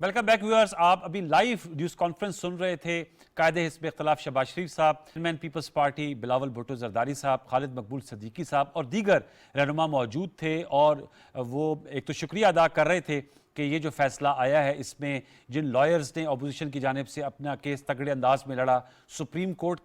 Welcome back viewers. आप अभी लाइव न्यूज कॉन्फ्रेंस सुन रहे थे। कायदे हिज़्ब इख्तिलाफ शहबाज शरीफ साहब, chairman Peoples Party Bilawal Bhutto Zardari साहब, खालिद मकबूल सदीकी साहब और दीगर रहनुमा मौजूद थे और वो एक तो शुक्रिया अदा कर रहे थे कि ये जो फैसला आया है इसमें जिन लॉयर्स ने अपोजिशन की जानिब से अपना केस तगड़े अंदाज में लड़ा, सुप्रीम कोर्ट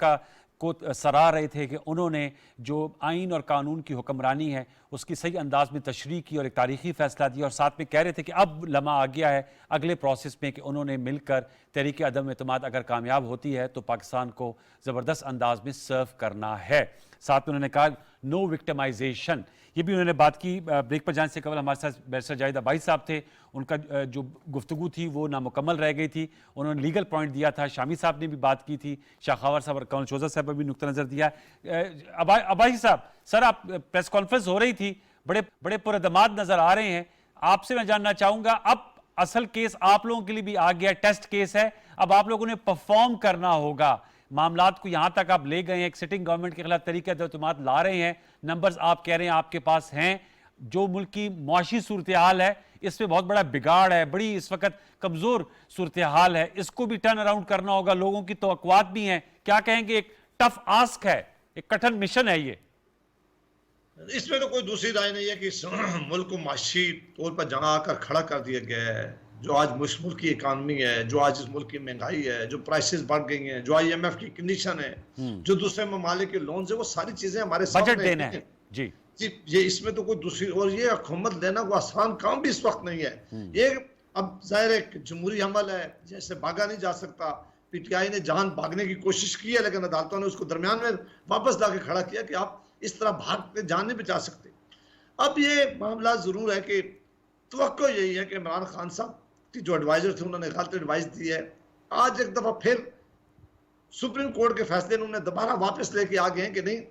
को सराह रहे थे कि उन्होंने जो आइन और कानून की हुक्मरानी है उसकी सही अंदाज में तशरीह की और एक तारीखी फैसला दिया और साथ में कह रहे थे कि अब लम्हा आ गया है अगले प्रोसेस में कि उन्होंने मिलकर तहरीक अदम एतमाद अगर कामयाब होती है तो पाकिस्तान को ज़बरदस्त अंदाज में सर्व करना है। साथ में उन्होंने कहा नो विक्टिमाइजेशन, ये भी उन्होंने बात की। ब्रेक पर जाने से कबल हमारे साथ बैरिस्टर जाहिद अबाई साहब थे, उनका जो गुफ्तगू थी वो नामुकम्मल रह गई थी, उन्होंने लीगल पॉइंट दिया था। शामी साहब ने भी बात की थी, शाखावर साहब और कौन चौधरी साहब पर भी नुक्ता नज़र दिया। अबाई साहब, सर आप प्रेस कॉन्फ्रेंस हो रही थी, बड़े पुरदमाद नज़र आ रहे हैं, आपसे मैं जानना चाहूँगा अब असल केस आप लोगों के लिए भी आ गया, टेस्ट केस है, अब आप लोगों ने परफॉर्म करना होगा। मामलात को यहां तक आप ले गए हैं, एक सिटिंग गवर्नमेंट के खिलाफ तरीके एतमाद ला रहे हैं, नंबर्स आप कह रहे हैं आपके पास हैं, जो मुल्क की मुआशी सूरत हाल है इसमें बहुत बड़ा बिगाड़ है, बड़ी इस वक्त कमजोर सूरत हाल है, इसको भी टर्न अराउंड करना होगा, लोगों की तवक्कुआत भी हैं, क्या कहेंगे? एक टफ आस्क है, एक कठिन मिशन है ये। इसमें तो कोई दूसरी राय नहीं है कि इस मुल्क को माशी तौर पर जगह आकर खड़ा कर दिया गया है। जो आज मुल्क की इकानमी है, जो आज इस मुल्क की महंगाई है, जो प्राइसेस बढ़ गई हैं, जो IMF की कंडीशन है, जो दूसरे ममालिक के लोन है, वो सारी चीजें हमारे बजट सामने देना हैं। है जी जी, ये इसमें तो कोई दूसरी, और ये हुकूमत लेना कोई आसान काम भी इस वक्त नहीं है। ये अब जाहिर है जमहूरी अमल है, जैसे भागा नहीं जा सकता। PTI ने जान भागने की कोशिश की है, लेकिन अदालतों ने उसको दरमियान में वापस लाके खड़ा किया कि आप इस तरह भाग के जान नहीं बचा सकते। अब ये मामला जरूर है कि तवक्को यही है कि इमरान खान साहब की जो एडवाइजर थे उन्होंने गलत एडवाइस दी है। आज एक दफा फिर सुप्रीम कोर्ट के फैसले ने उन्हें दोबारा वापस लेके आ गए हैं कि नहीं,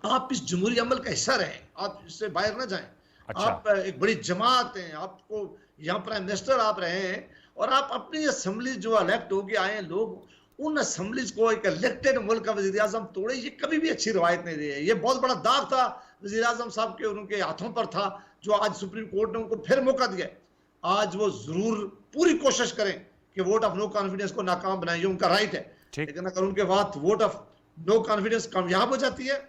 आप इस जमहूरी अमल का हिस्सा रहें, आप इससे बाहर ना जाएं। अच्छा। आप एक बड़ी जमात हैं, आपको यहाँ प्राइम मिनिस्टर आप रहे हैं, और आप अपनी असम्बली जो इलेक्ट होके आए हैं लोग, उन असम्बलीज को एक इलेक्टेड मुल्क का वजीर आजम तोड़े, ये कभी भी अच्छी रवायत नहीं रही है। ये बहुत बड़ा दाग था वजीर आजम साहब के, उनके हाथों पर था, जो आज सुप्रीम कोर्ट ने उनको फिर मौका दिया। आज वो जरूर पूरी कोशिश करें कि वोट ऑफ नो कॉन्फिडेंस को नाकाम बनाएं, ये उनका राइट है। लेकिन अगर उनके बाद वोट ऑफ नो कॉन्फिडेंस कामयाब हो जाती है,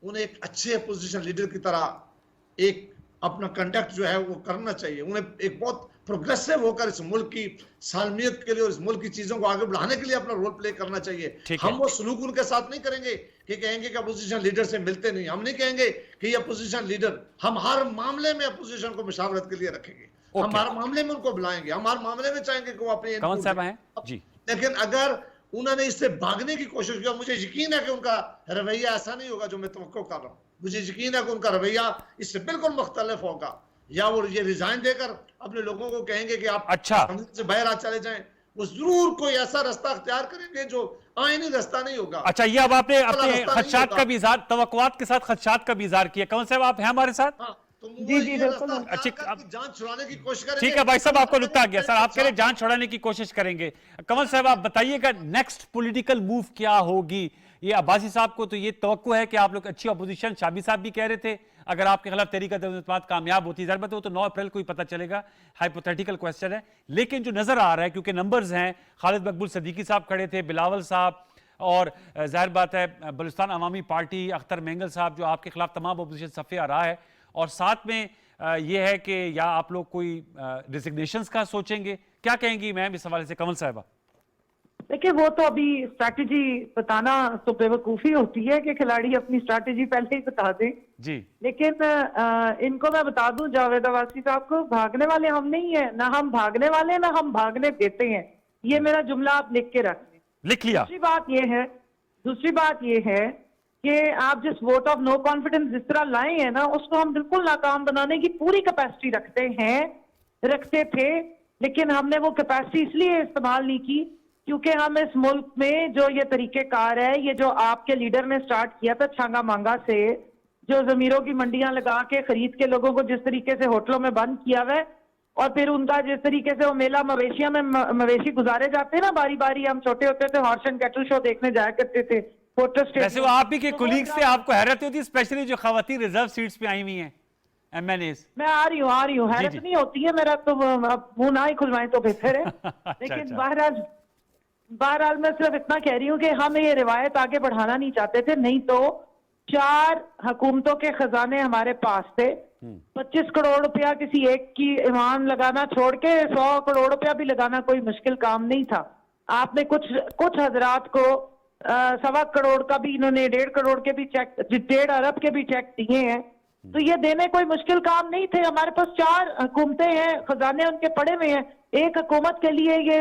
उन्हें एक अच्छे अपोजिशन लीडर की तरह एक अपना कंडक्ट जो है वो करना चाहिए। उन्हें एक बहुत प्रोग्रेसिव होकर इस मुल्क की सालमियत के लिए और इस मुल्क की चीजों को आगे बढ़ाने के लिए अपना रोल प्ले करना चाहिए। हम वो सलूक उनके साथ नहीं करेंगे कि कहेंगे कि अपोजिशन लीडर से मिलते नहीं। हम नहीं कहेंगे कि ये अपोजिशन लीडर, हम हर मामले में अपोजिशन को मुशावरत के लिए रखेंगे, हम हर मामले में उनको बुलाएंगे, हम हर मामले में चाहेंगे कि वो अपने कौन साहब हैं जी। लेकिन अगर उन्होंने इससे भागने की कोशिश की, मुझे यकीन है कि उनका रवैया ऐसा नहीं होगा जो मैं तवक्को कर रहा हूँ। मुझे यकीन है कि उनका रवैया इससे बिल्कुल मुख्तलिफ होगा, या वो ये रिजाइन देकर अपने लोगों को कहेंगे कि आप अच्छा से बाहर आ चले जाएं। वो जरूर कोई ऐसा रास्ता अख्तियार करेंगे जो आईनी रास्ता नहीं होगा। अच्छा, ये अब आपने अपने खदशात का भी इजहार, तवक्कुआत के साथ खदशात का भी इजहार किया। कौन साहब आप हैं हमारे साथ? तो जी जी बिल्कुल। अच्छा, जान छुड़ाने की कोशिश करेंगे। ठीक है भाई साहब, आपको नुकता आ गया सर, आप कह रहे जान छुड़ाने की कोशिश करेंगे। कमल साहब आप बताइएगा नेक्स्ट पॉलिटिकल मूव क्या होगी? ये अब्बासी साहब को तो ये तवक्को है कि आप लोग अच्छी अपोजिशन, शाबी साहब भी कह रहे थे अगर आपके खिलाफ तहरीक-ए-इंसाफ कामयाब होती है, वो तो 9 अप्रैल को ही पता चलेगा, हाइपोथेटिकल क्वेश्चन है। लेकिन जो नजर आ रहा है, क्योंकि नंबर्स हैं, खालिद मकबूल सदीकी साहब खड़े थे, बिलावल साहब, और जाहिर बात है बलूचिस्तान अवामी पार्टी अख्तर मेंगल साहब जो आपके खिलाफ तमाम अपोजिशन सफ़े आ रहा है, और साथ में यह है कि या आप लोग कोई रिजिग्नेशंस का सोचेंगे, क्या कहेंगी मैम इस हवाले से? कमल साहबा देखिए, वो तो अभी स्ट्रैटेजी बताना तो बेवकूफ़ी होती है कि खिलाड़ी अपनी स्ट्रैटेजी पहले ही बता दें जी। लेकिन इनको मैं बता दूं, जावेद अब्बासी साहब को, भागने वाले हम नहीं है, ना हम भागने वाले ना हम भागने देते हैं। ये मेरा जुमला आप लिख के रख लें। लिख लिया। दूसरी बात ये है कि आप जिस वोट ऑफ नो कॉन्फिडेंस जिस तरह लाए हैं ना, उसको हम बिल्कुल नाकाम बनाने की पूरी कैपेसिटी रखते थे, लेकिन हमने वो कैपेसिटी इसलिए इस्तेमाल नहीं की क्योंकि हम इस मुल्क में जो ये तरीकेकार है, ये जो आपके लीडर ने स्टार्ट किया था छांगा मांगा से, जो जमीरों की मंडियां लगा के खरीद के लोगों को जिस तरीके से होटलों में बंद किया हुआ है, और फिर उनका जिस तरीके से वो मेला मवेशियों में मवेशी गुजारे जाते हैं ना, बारी बारी हम छोटे होते थे हॉर्स एंड कैटल शो देखने जाया करते थे। वैसे वो आप ही के कुलीग्स थे, आपको हैरत होती, स्पेशली जो खवातीन रिजर्व सीट्स पे आई हुई हैं MNAs। मैं आ रही हूँ, हैरत नहीं होती है, मेरा तो मुंह ना ही खुलवाएं तो बेहतर है। लेकिन बहरहाल मैं सिर्फ इतना कह रही हूँ कि हम ये रिवायत आगे बढ़ाना नहीं चाहते थे, नहीं तो 4 हुकूमतों के खजाने हमारे पास थे। 25 करोड़ रुपया किसी एक की ईमान लगाना छोड़ के 100 करोड़ रुपया भी लगाना कोई मुश्किल काम नहीं था। आपने कुछ हजरात को 1.25 करोड़ का भी, इन्होंने 1.5 करोड़ के भी चेक, 1.5 अरब के भी चेक दिए हैं, तो ये देने कोई मुश्किल काम नहीं थे। हमारे पास 4 हुकूमतें हैं, खजाने उनके पड़े हुए हैं। एक हुकूमत के लिए ये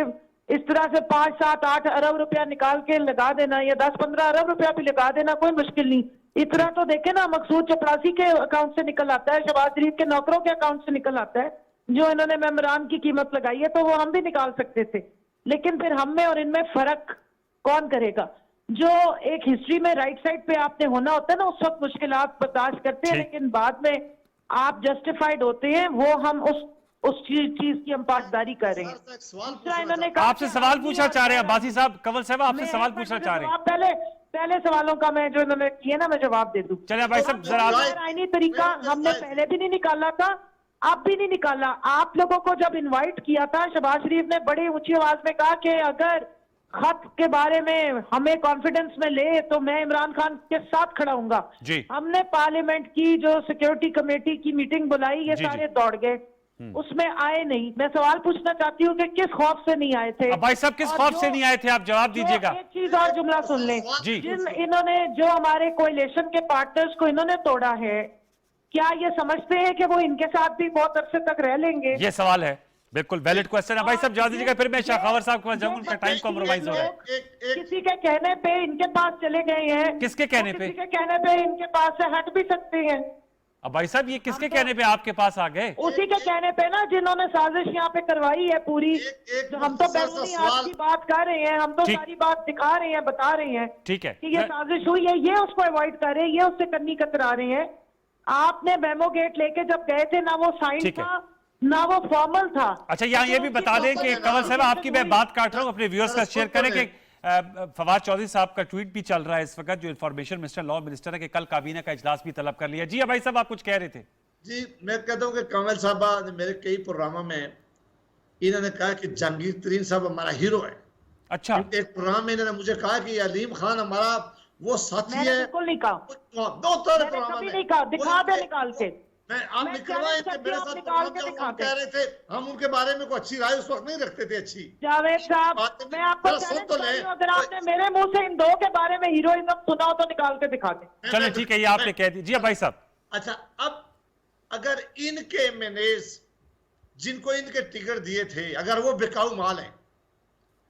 इस तरह से 5, 7, 8 अरब रुपया निकाल के लगा देना, या 10, 15 अरब रुपया भी लगा देना कोई मुश्किल नहीं। इतना तो देखे ना, मकसूद चपरासी के अकाउंट से निकल आता है, शहबाज शरीफ के नौकरों के अकाउंट से निकल आता है, जो इन्होंने मेमोरान की कीमत लगाई है, तो वो हम भी निकाल सकते थे। लेकिन फिर हम में और इनमें फर्क कौन करेगा? जो एक हिस्ट्री में राइट साइड पे आपने होना होता है ना, उस वक्त मुश्किलात बर्दाश्त करते हैं, लेकिन बाद में आप जस्टिफाइड होते हैं। वो हम उस चीज की हम पासदारी कर रहे हैं। सर, एक सवाल दूसरा पूछना इन्होंने चाहता कहा आपसे कि सवाल आईनी पूछना और चाह रहे हैं गैर बासी साहब, कंवल साहब आपसे मैं सवाल एक पूछना मिनट चाह मुझे रहे हैं। जवाब पहले सवालों का मैं जो इन्होंने किए ना मैं जवाब दे दूं। चलिए भाई साहब, तो जरा आप- गैर आईनी तरीका हमने पहले भी नहीं निकाला था, अब भी नहीं निकाला। आप लोगों को जब इनवाइट किया था, शहबाज शरीफ ने बड़ी ऊंची आवाज में कहा कि अगर खत के बारे में हमें कॉन्फिडेंस में ले तो मैं इमरान खान के साथ खड़ा हूंगा। जी। हमने पार्लियामेंट की जो सिक्योरिटी कमेटी की मीटिंग बुलाई, ये जी, सारे जी। दौड़ गए, उसमें आए नहीं। मैं सवाल पूछना चाहती हूँ कि किस खौफ से नहीं आए थे? अब भाई साहब किस और खौफ जो- से नहीं आए थे, आप जवाब जो दीजिएगा। एक चीज और जुमला सुन लें, जी। जिन इन्होंने जो हमारे कोalition के पार्टनर्स को इन्होंने तोड़ा है, क्या ये समझते हैं कि वो इनके साथ भी बहुत अरसे तक रह लेंगे? ये सवाल है, बिल्कुल वैलिड क्वेश्चन है। भाई साहब जवाब दीजिएगा, फिर मैं शाखावर साहब के पास जाऊंगा, उनका टाइम कॉम्प्रोमाइज हो रहा है। किसी के कहने पे इनके पास चले गए हैं। किसके कहने वो पे? किसी के कहने पे इनके पास से हट भी सकते हैं। अब भाई साहब ये किसके कहने पे आपके पास आ गए? उसी के कहने पे ना जिन्होंने साजिश यहाँ पे करवाई है पूरी। एक जो हम तो मुख्तसर सा बैरूनी सवाल- हाथ की बात कर रहे हैं, हम तो ठीक। सारी बात दिखा रहे हैं, बता रहे हैं ठीक है। कि ये साजिश हुई है, ये उसको अवॉइड कर रहे हैं, ये उससे करनी कतरा रहे हैं। आपने मेमो गेट लेके जब गए थे, ना वो साइन ठीक है। था ना वो फॉर्मल था। अच्छा यहाँ ये भी बता दें कि कंवल साहब आपकी मैं बात काट रहा हूँ, अपने व्यूअर्स का शेयर करें कि फवाद चौधरी साहब का ट्वीट भी चल रहा है इस वक्त, जो इंफॉर्मेशन मिनिस्टर लॉ मिनिस्टर है, कि कल काबीना का इजलास भी तलब कर लिया। जी भाई साहब आप कुछ कह रहे थे। जी, मैं कहता हूँ कि कंवल साहबा ने मेरे कई प्रोग्रामों में इन्होंने कहा कि जहांगीर तरीन साहब हमारा हीरो है। अच्छा एक प्रोग्राम में इन्होंने मुझे कहा कि अलीम खान हमारा वो साथी मैंने है। बिल्कुल नहीं कहा, दो तरह मैंने प्रोग्राम कभी में नहीं कहा। दिखा दे निकाल के। मैं आप मैं निकलवाए चैलेंज थे करती मेरे हूँ, साथ आप निकाल के प्रोग्राम में, दिखा हम दे। कह रहे थे हम उनके बारे में कोई अच्छी राय उस वक्त नहीं रखते थे। अच्छी जावेद साहब, बात मैं आपको जरा सुन चैलेंज तो कर ले। रही हूँ, अगर आपने मेरे मुंह से इन दो के बारे में हीरोइज्म सुना हो तो निकाल के दिखा दे। चले ठीक है, ये आपने कह दी। जी भाई साहब। अच्छा, अब अगर इनके मैनेज जिनको इनके टिकट दिए थे, अगर वो बिकाऊ माल हैं,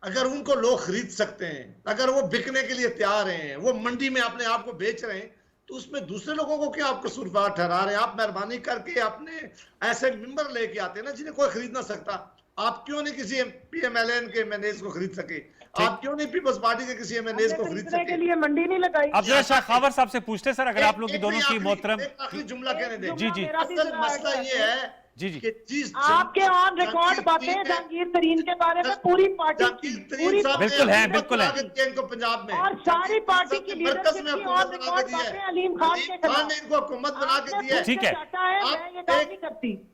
अगर उनको लोग खरीद सकते हैं, अगर वो बिकने के लिए तैयार हैं, वो मंडी में अपने आप को बेच रहे हैं, तो उसमें दूसरे लोगों को क्या आप कसूरवार ठहरा रहे हैं? आप मेहरबानी करके अपने ऐसे मेंबर लेके आते हैं ना जिन्हें कोई खरीद ना सकता। आप क्यों नहीं किसी PMLN के मैनेज को खरीद सके? आप क्यों नहीं पीपल्स पार्टी के किसी मैनेज को खरीद खरीदने के सके? लिए मंडी नहीं लगाई। अब जरा शाखावर साहब से पूछते सर, अगर आप लोग की एक दोनों की आखिरी- मोहतरम। एक आखिरी जुमला कहने दें। जी, जी। मेरा भी असल जरा मसला ऐड ये कर है जी, जी। कि जिस आपके ऑन रिकॉर्ड बातें जहांगीर तरीन के बारे में पूरी पार्टी की, पूरी बिल्कुल है, बिल्कुल है। इनको पंजाब में और सारी पार्टी की मरकज में लीडरशिप की हुकूमत ऑन बना के रिकॉर्ड दी है। बातें अलीम खान के अलीम खान ने खिलाफ। इनको हुकूमत बना के दी है। ठीक है। चाहता है, आप मैं ये काम एक- नहीं करती।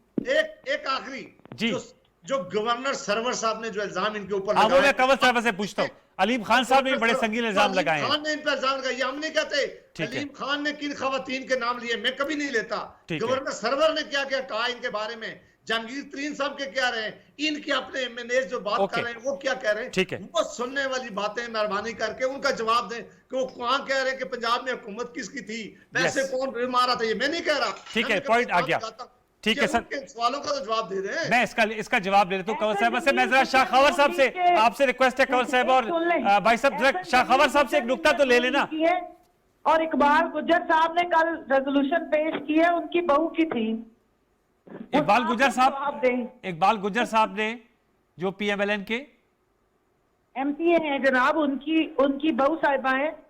एक आखिरी जी। जो गवर्नर सरवर साहब ने जो इल्जाम इनके ऊपर हाँ वो मैं लगाए, कंवल साहब से पूछता हूँ। अलीम खान साहब ने भी बड़े संगीन इल्जाम अलीम लगाए हैं। खान ने इन पर इल्जाम लगाए, ये हम नहीं कहते। ठीक है। अलीम खान ने किन खवातीन के नाम लिए मैं कभी नहीं लेता। ठीक है। गवर्नर सरवर ने क्या क्या कहा इनके बारे में, जहांगीर तरीन साहब के क्या रहे हैं, इनके अपने MNAs जो बात ओके। कर रहे हैं वो क्या कह रहे हैं, ठीक है। वो सुनने वाली बातें मेहरबानी करके उनका जवाब दें कि वो कहाँ कह रहे हैं कि पंजाब में हुकूमत किसकी थी, वैसे Yes। कौन मारा था, ये मैं नहीं कह रहा। ठीक है, मैं पॉइंट आ गया। बताता हूं। ठीक है ये सर। उनके सवालों का तो जवाब दे रहे हैं। मैं इसका जवाब ले लेता हूँ कंवल साहब से। मैं जरा ऐसा शाखावर साहब से के- आपसे रिक्वेस्ट है कंवल साहब और सुन लें। भाई साहब जरा ऐसा शाखावर साहब से एक नुक्ता तो ले लेना। की है। और इकबाल गुज्जर साहब ने कल रेजोल्यूशन पेश की है, उनकी बहू की थी। इकबाल उस गुज्जर बात को जवाब साहब, दें। इकबाल गुज्जर साहब ने जो PMLN के MCA हैं जनाब, उनकी बहू साहिबा हैं,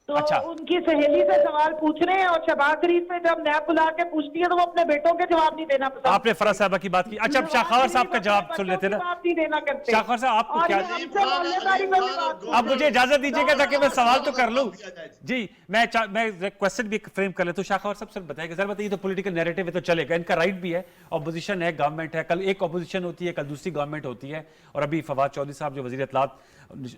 तो अच्छा। उनकी सहेली से सवाल पूछ रहे हैं। और शहबाज शरीफ से जब नैब बुला के पूछती है तो वो अपने बेटों के जवाब नहीं देना पसंद। आपने फराज साहबा की बात की। अच्छा अब शाखावर साहब का जवाब सुन लेते ना। जवाब नहीं देना करते। शाखावर साहब आपको और क्या- ये हमसे मोहल्लेदारी में भी बात अब मुझे इजाजत दीजिएगा ताकि मैं सवाल तो कर लूं। दिया जाए। जी मैं क्वेश्चन भी फ्रेम कर लेता हूं। शाखावर साहब सर बताइएगा, सर बताइए, तो पॉलिटिकल नैरेटिव है तो चलेगा, इनका राइट भी है, ऑपोजिशन है, गवर्नमेंट है, कल एक ऑपोजिशन होती है, कल दूसरी गवर्नमेंट होती है। और अभी फवाद चौधरी साहब जो वजीर इत्तलात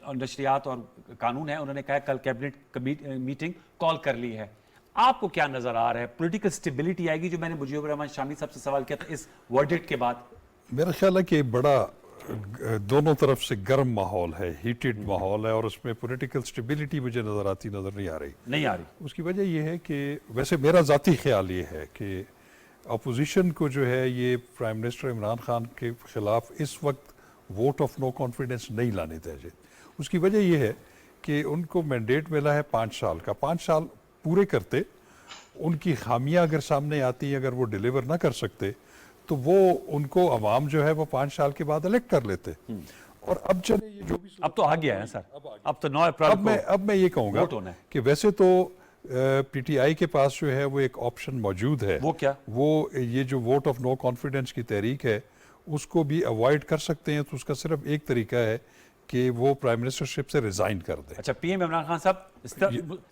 नशरियात और कानून है, उन्होंने कहा कल कैबिनेट मीटिंग कॉल कर ली है। आपको क्या नजर आ रहा है, पॉलिटिकल स्टेबिलिटी आएगी? जो मैंने मुजीबुर रहमान शामी साहब से सवाल किया था इस वर्डिक्ट के बाद। मेरा ख्याल है कि बड़ा दोनों तरफ से गर्म माहौल है, हीटेड माहौल है, और उसमें पॉलिटिकल स्टेबिलिटी मुझे नज़र नहीं आ रही। नहीं आ रही। उसकी वजह यह है कि वैसे मेरा ज़ाती ख्याल ये है कि अपोजिशन को जो है ये प्राइम मिनिस्टर इमरान खान के खिलाफ इस वक्त वोट ऑफ नो कॉन्फिडेंस नहीं लाने चाहिए। उसकी वजह यह है कि उनको मैंडेट मिला है 5 साल का, 5 साल पूरे करते उनकी खामियां अगर सामने आती, अगर वो डिलीवर ना कर सकते तो वो उनको अवाम जो है वो 5 साल के बाद इलेक्ट कर लेते। और अब चले ये जो भी अब तो आ गया है सर, अब तो 9 अप्रैल को अब मैं ये कहूंगा वोट होना है। कि वैसे तो PTI के पास जो है वो एक ऑप्शन मौजूद है। वो क्या? वो ये जो वोट ऑफ नो कॉन्फिडेंस की तहरीक है उसको भी अवॉइड कर सकते हैं, तो उसका सिर्फ एक तरीका है कि वो प्राइम मिनिस्टरशिप से रिजाइन कर दें। अच्छा, पीएम इमरान खान साहब,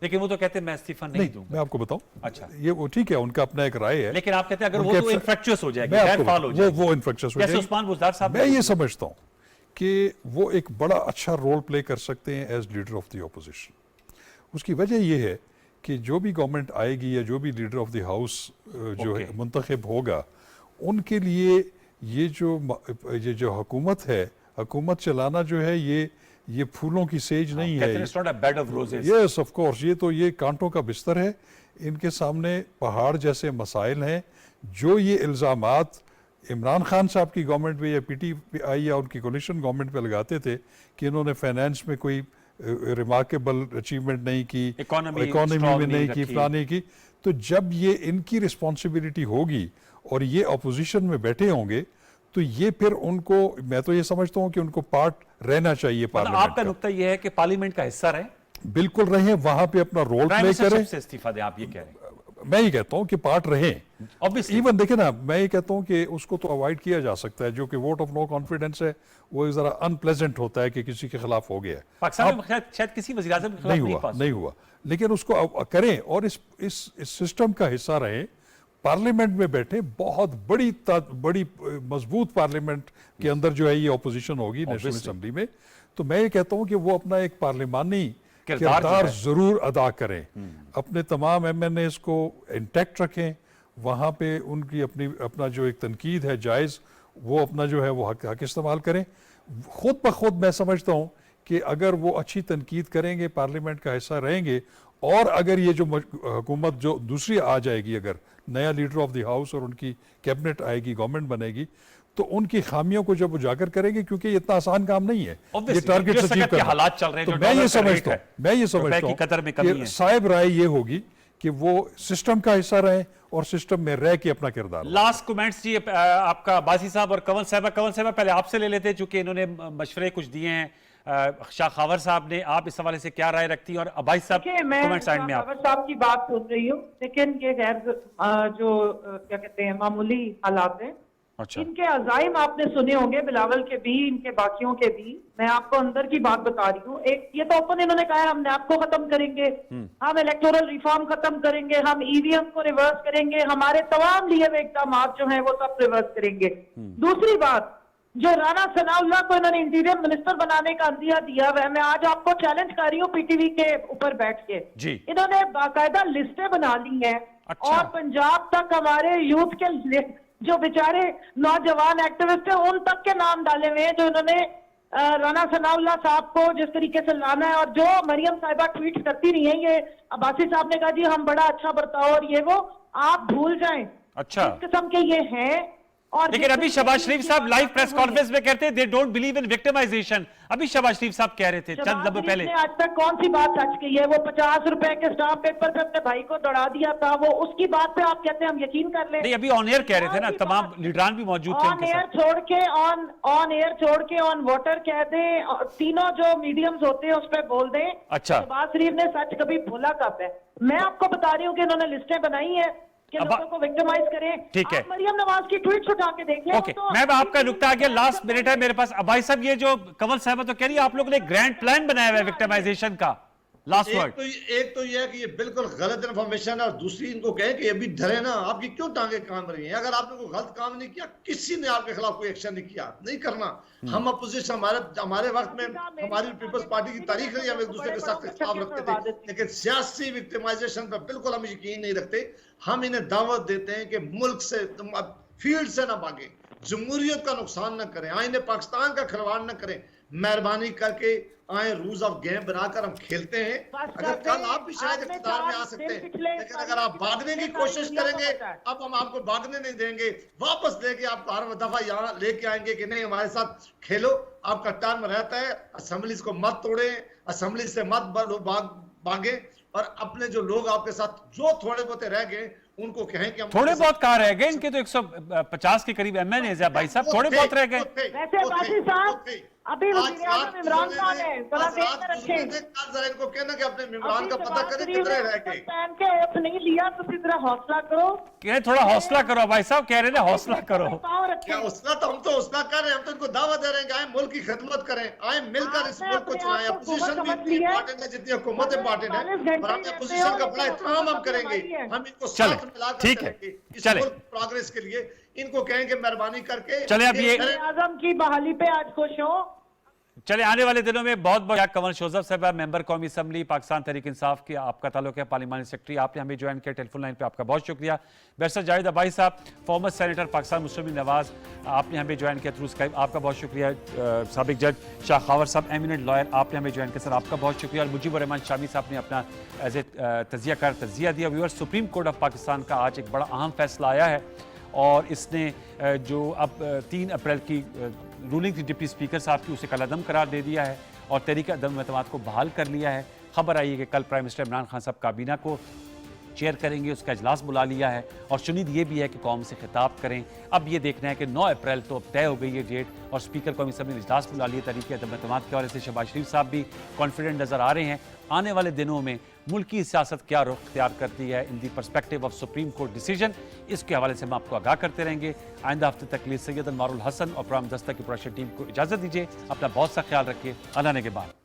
लेकिन वो तो कहते हैं मैं इस्तीफा नहीं दूंगा। मैं आपको बताऊं, अच्छा, ये वो ठीक है, उनका अपना एक राय है, लेकिन आप कहते हैं अगर उनके वो तो इन्फेक्चुअस हो जाएगी, मैं गैर आपको फाल हो बताऊं, जाएगी, वो इन्फेक्चुअस हो जैसे जाएगी। उस्मान बुज़दार साहब मैं ये समझता हूं कि वो एक बड़ा अच्छा रोल प्ले कर सकते हैं as leader of the opposition. उसकी वजह यह है कि जो भी गवर्नमेंट आएगी या जो भी लीडर ऑफ द हाउस जो है मुंतखब होगा, उनके लिए ये जो हुकूमत है, हुकूमत चलाना जो है ये फूलों की सेज नहीं है। it's not a bed of roses। Yes of course, ये कांटों का बिस्तर है। इनके सामने पहाड़ जैसे मसाइल हैं। जो ये इल्ज़ामात इमरान खान साहब की गवर्नमेंट पे या PTI या उनकी कोलिशन गवर्नमेंट पे लगाते थे कि इन्होंने फाइनेंस में कोई रिमार्केबल अचीवमेंट नहीं की, इकोनॉमी में नहीं की, फलाने की, तो जब ये इनकी रिस्पॉन्सिबिलिटी होगी और ये अपोजिशन में बैठे होंगे, तो ये फिर उनको, मैं तो ये समझता हूँ कि उनको पार्ट रहना चाहिए पार्लियामेंट आपका नुक्ता ये है कि पार्लियामेंट का हिस्सा रहे, बिल्कुल रहे, वहां पे अपना रोल प्ले करें। से इस्तीफा दें, आप ये कह रहे हैं? मैं ये कहता हूं कि पार्ट रहे। Obviously। इवन देखे ना, मैं ये कहता हूं कि उसको तो अवॉइड किया जा सकता है, जो कि वोट ऑफ नो कॉन्फिडेंस है, वो जरा अनप्लेजेंट होता है कि किसी के खिलाफ हो गया है। पाकिस्तान में शायद किसी वज़ीर आज़म के खिलाफ नहीं हुआ, लेकिन उसको करें और इस सिस्टम का हिस्सा रहे, पार्लियामेंट में बैठे, बहुत बड़ी मजबूत पार्लियामेंट के अंदर जो है ये ऑपोजिशन होगी नेशनल असेंबली में। तो मैं ये कहता हूं कि वो अपना एक पार्लियामानी किरदार जरूर अदा करें, अपने तमाम MNAs को इंटैक्ट रखें, वहाँ पे उनकी अपना जो एक तनकीद है जायज़, वो अपना जो है वो हक इस्तेमाल करें। खुद ब खुद मैं समझता हूँ कि अगर वो अच्छी तनकीद करेंगे, पार्लियामेंट का हिस्सा रहेंगे, और अगर ये जो हुकूमत जो दूसरी आ जाएगी, अगर नया लीडर ऑफ द हाउस और उनकी कैबिनेट आएगी, गवर्नमेंट बनेगी, तो उनकी खामियों को जब उजागर करेंगे, क्योंकि ये इतना आसान काम नहीं है ये टारगेट अचीव करना। हालात चल रहे हैं, तो मैं ये समझता हूँ कि साहिब राय ये होगी कि वो सिस्टम का हिस्सा रहे और सिस्टम में रह के अपना किरदार। लास्ट कमेंट्स जी आपका, बासी साहब और कंवल साहब पहले आपसे ले लेते हैं, चूंकि इन्होंने मशवरे कुछ दिए हैं। शाह खावर साहब ने, आप इस हवाले से क्या राय रखती हैं? और अबाई साहब कमेंट साइड में आप। खावर साहब की बात सुन रही हूँ, लेकिन ये गैर जो क्या कहते हैं मामूली हालात हैं। अच्छा। इनके अजाइम आपने सुने होंगे, बिलावल के भी, इनके बाकियों के भी। मैं आपको अंदर की बात बता रही हूँ। एक ये तो ओपन इन्होंने कहा है हम नैब को खत्म करेंगे, हम इलेक्टोरल रिफॉर्म खत्म करेंगे, हम EVM को रिवर्स करेंगे, हमारे तमाम लिए हुए इक़दाम जो हैं वो सब रिवर्स करेंगे। दूसरी बात, जो राना सनाउल्लाह को इन्होंने इंटीरियर मिनिस्टर बनाने का अंदिया दिया हुआ है, मैं आज आपको चैलेंज कर रही हूँ PTV के ऊपर बैठ के, इन्होंने बाकायदा लिस्टें बना ली हैं। अच्छा। और पंजाब तक हमारे यूथ के जो बेचारे नौजवान एक्टिविस्ट हैं, उन तक के नाम डाले हुए हैं, जो इन्होंने राना सनाउल्लाह साहब को जिस तरीके से लाना है। और जो मरियम साहिबा ट्वीट करती रही हैं, ये अब्बासी साहब ने कहा जी हम बड़ा अच्छा बर्ताव और ये वो, आप भूल जाएं। अच्छा, इस किस्म के ये हैं। और लेकिन अभी शहबाज शरीफ साहब लाइव प्रेस कॉन्फ्रेंस में कहते हैं they don't believe in victimisation. अभी शहबाज शरीफ साहब कह रहे थे चंद लम्हे पहले। आज तक कौन सी बात सच की है? वो 50 रुपए के स्टाम्प पेपर पे अपने भाई को दौड़ा दिया था, वो उसकी बात पे आप कहते हैं हम यकीन कर लें? नहीं, अभी ऑन एयर कह रहे थे ना, तमाम लीडरान भी मौजूद थे ऑन एयर छोड़ के, ऑन एयर छोड़ के ऑन वाटर कह दें, तीनों जो मीडियम्स होते हैं उस पर बोल दें। अच्छा, शहबाज शरीफ ने सच कभी भूला कब है? मैं आपको बता रही हूँ कि इन्होंने लिस्टें बनाई है कि लोगों को विक्टिमाइज करें। ठीक है, मरियम नवाज की ट्वीट्स उठा के देखें। ओके, मैं आपका नुक्ता आ गया, लास्ट मिनट है मेरे पास। अबाई साहब, ये जो कंवल साहब तो कह रही है आप लोगों ने ग्रैंड प्लान बनाया हुआ है विक्टिमाइजेशन का, लास्ट वर्ड। एक तो ये है कि ये बिल्कुल गलत इन्फॉर्मेशन है, और दूसरी इनको कहे कि अभी डरे ना, आपकी क्यों टांगे काम रही हैं? अगर आपने कोई गलत काम नहीं किया, किसी ने आपके खिलाफ कोई एक्शन नहीं किया, नहीं करना। हम अपोजिशन, हमारे वक्त में हमारी पीपल्स पार्टी की तारीख रही, हम एक दूसरे के साथ इख्तिलाफ रखते थे, लेकिन सियासी विक्टिमाइजेशन पर बिल्कुल हम यकीन नहीं रखते। हम इन्हें दावत देते हैं कि मुल्क से, फील्ड से ना भागे, जमहूरियत का नुकसान ना करें, आईने पाकिस्तान का खिलवाड़ ना करें, मेहरबानी करके आए, रूल्स ऑफ गेम बनाकर हम खेलते हैं। अगर कल आप भी शायद इख्तियार में आ सकते हैं, लेकिन अगर आप भागने की कोशिश करेंगे, अब हम आपको भागने नहीं देंगे, वापस लेके आपको हर दफा यहाँ लेके आएंगे कि नहीं हमारे साथ खेलो, आपका टर्म रहता है, असेंबली को मत तोड़े, असेंबली से मत भागे, और अपने जो लोग आपके साथ जो थोड़े बहुत रह गए उनको कहें कि हम थोड़े बहुत कहाँ रह गए? इनके तो 150 के करीब एमएनए है भाई साहब, थोड़े बहुत रह गए। वैसे बाजी साहब अभी वज़ीर आज़म इमरान खान है, थोड़ा देख कर रखें। जरा इनको कहना कि अपने इमरान का अभी पता करें कितने रह गए। पहन के ओथ नहीं लिया तो फिर जरा हौसला करो। कह रहे थोड़ा हौसला करो भाई साहब, कह रहे हैं हौसला करो। पाँव रखें। क्या हौसला तो हम तो हौसला कर रहे हैं, हम तो इनको दावा दे रहे हैं कि आए मुल्क की खिदमत करें, आए मिलकर इस मुल्क को चलाएं। अपोजिशन भी इतनी इंपॉर्टेंट है जितनी हुकूमत इंपॉर्टेंट है, और हम अपोजिशन का बड़ा एहतराम हम करेंगे, हम इनको चले, साथ मिलाकर ठीक है, चलेंगे इस चले। मुल्क प्रोग्रेस के लिए। इनको कहेंगे मेहरबानी करके चले अब ये वज़ीर आज़म की बहाली पे आज खुश हो। चले आने वाले दिनों में बहुत बहुत कंवर जोसेफ साहब, मेंबर कौमी असम्बली पाकिस्तान तहरीक इंसाफ की आपका ताल्लुक है, पार्लिमानी सेक्रेटरी, आपने हमें ज्वाइन किया टेलीफोन लाइन पे, आपका बहुत शुक्रिया। बैरिस्टर जावेद अब्बासी साहब, फॉर्मर सेनेटर पाकिस्तान मुस्लिम लीग नवाज, आपने हमें ज्वाइन किया थ्रू स्काइप, आपका बहुत शुक्रिया। साबिक जज शाह खावर साहब, एमिनेंट लॉयर, आपने हमें ज्वाइन किया सर, आपका बहुत शुक्रिया। और मुजीबुर रहमान शामी साहब ने अपना एज ए तजिया दिया। Viewers, supreme court of Pakistan का आज एक बड़ा अहम फैसला आया है, और इसने जो अब 3 अप्रैल की रूलिंग थी डिप्टी स्पीकर साहब की, उसे कलअदम करार दे दिया है और तहरीक अदम एतमाद को बहाल कर लिया है। खबर आई है कि कल प्राइम मिनिस्टर इमरान खान साहब काबीना को चेयर करेंगे, उसका इजलास बुला लिया है, और शुनीद ये भी है कि कौम से खिताब करें। अब ये देखना है कि 9 अप्रैल तो अब तय हो गई है डेट, और स्पीकर कौमी असम्बली ने इजलास बुला लिया तहरीक अदम एतमाद के हवाले से। शहबाज शरीफ साहब भी कॉन्फिडेंट नज़र आ रहे हैं। आने वाले दिनों में मुल्क की सियासत क्या रुख अख्तियार करती है in the perspective of Supreme Court decision, इसके हवाले से हम आपको आगाह करते रहेंगे। आइंदा हफ्ते तक लिए सैयद अनवारुल हसन और प्रोग्राम दस्तक की प्रोडक्शन टीम को इजाज़त दीजिए। अपना बहुत सा ख्याल रखिए। अल्लाह ने के बाद।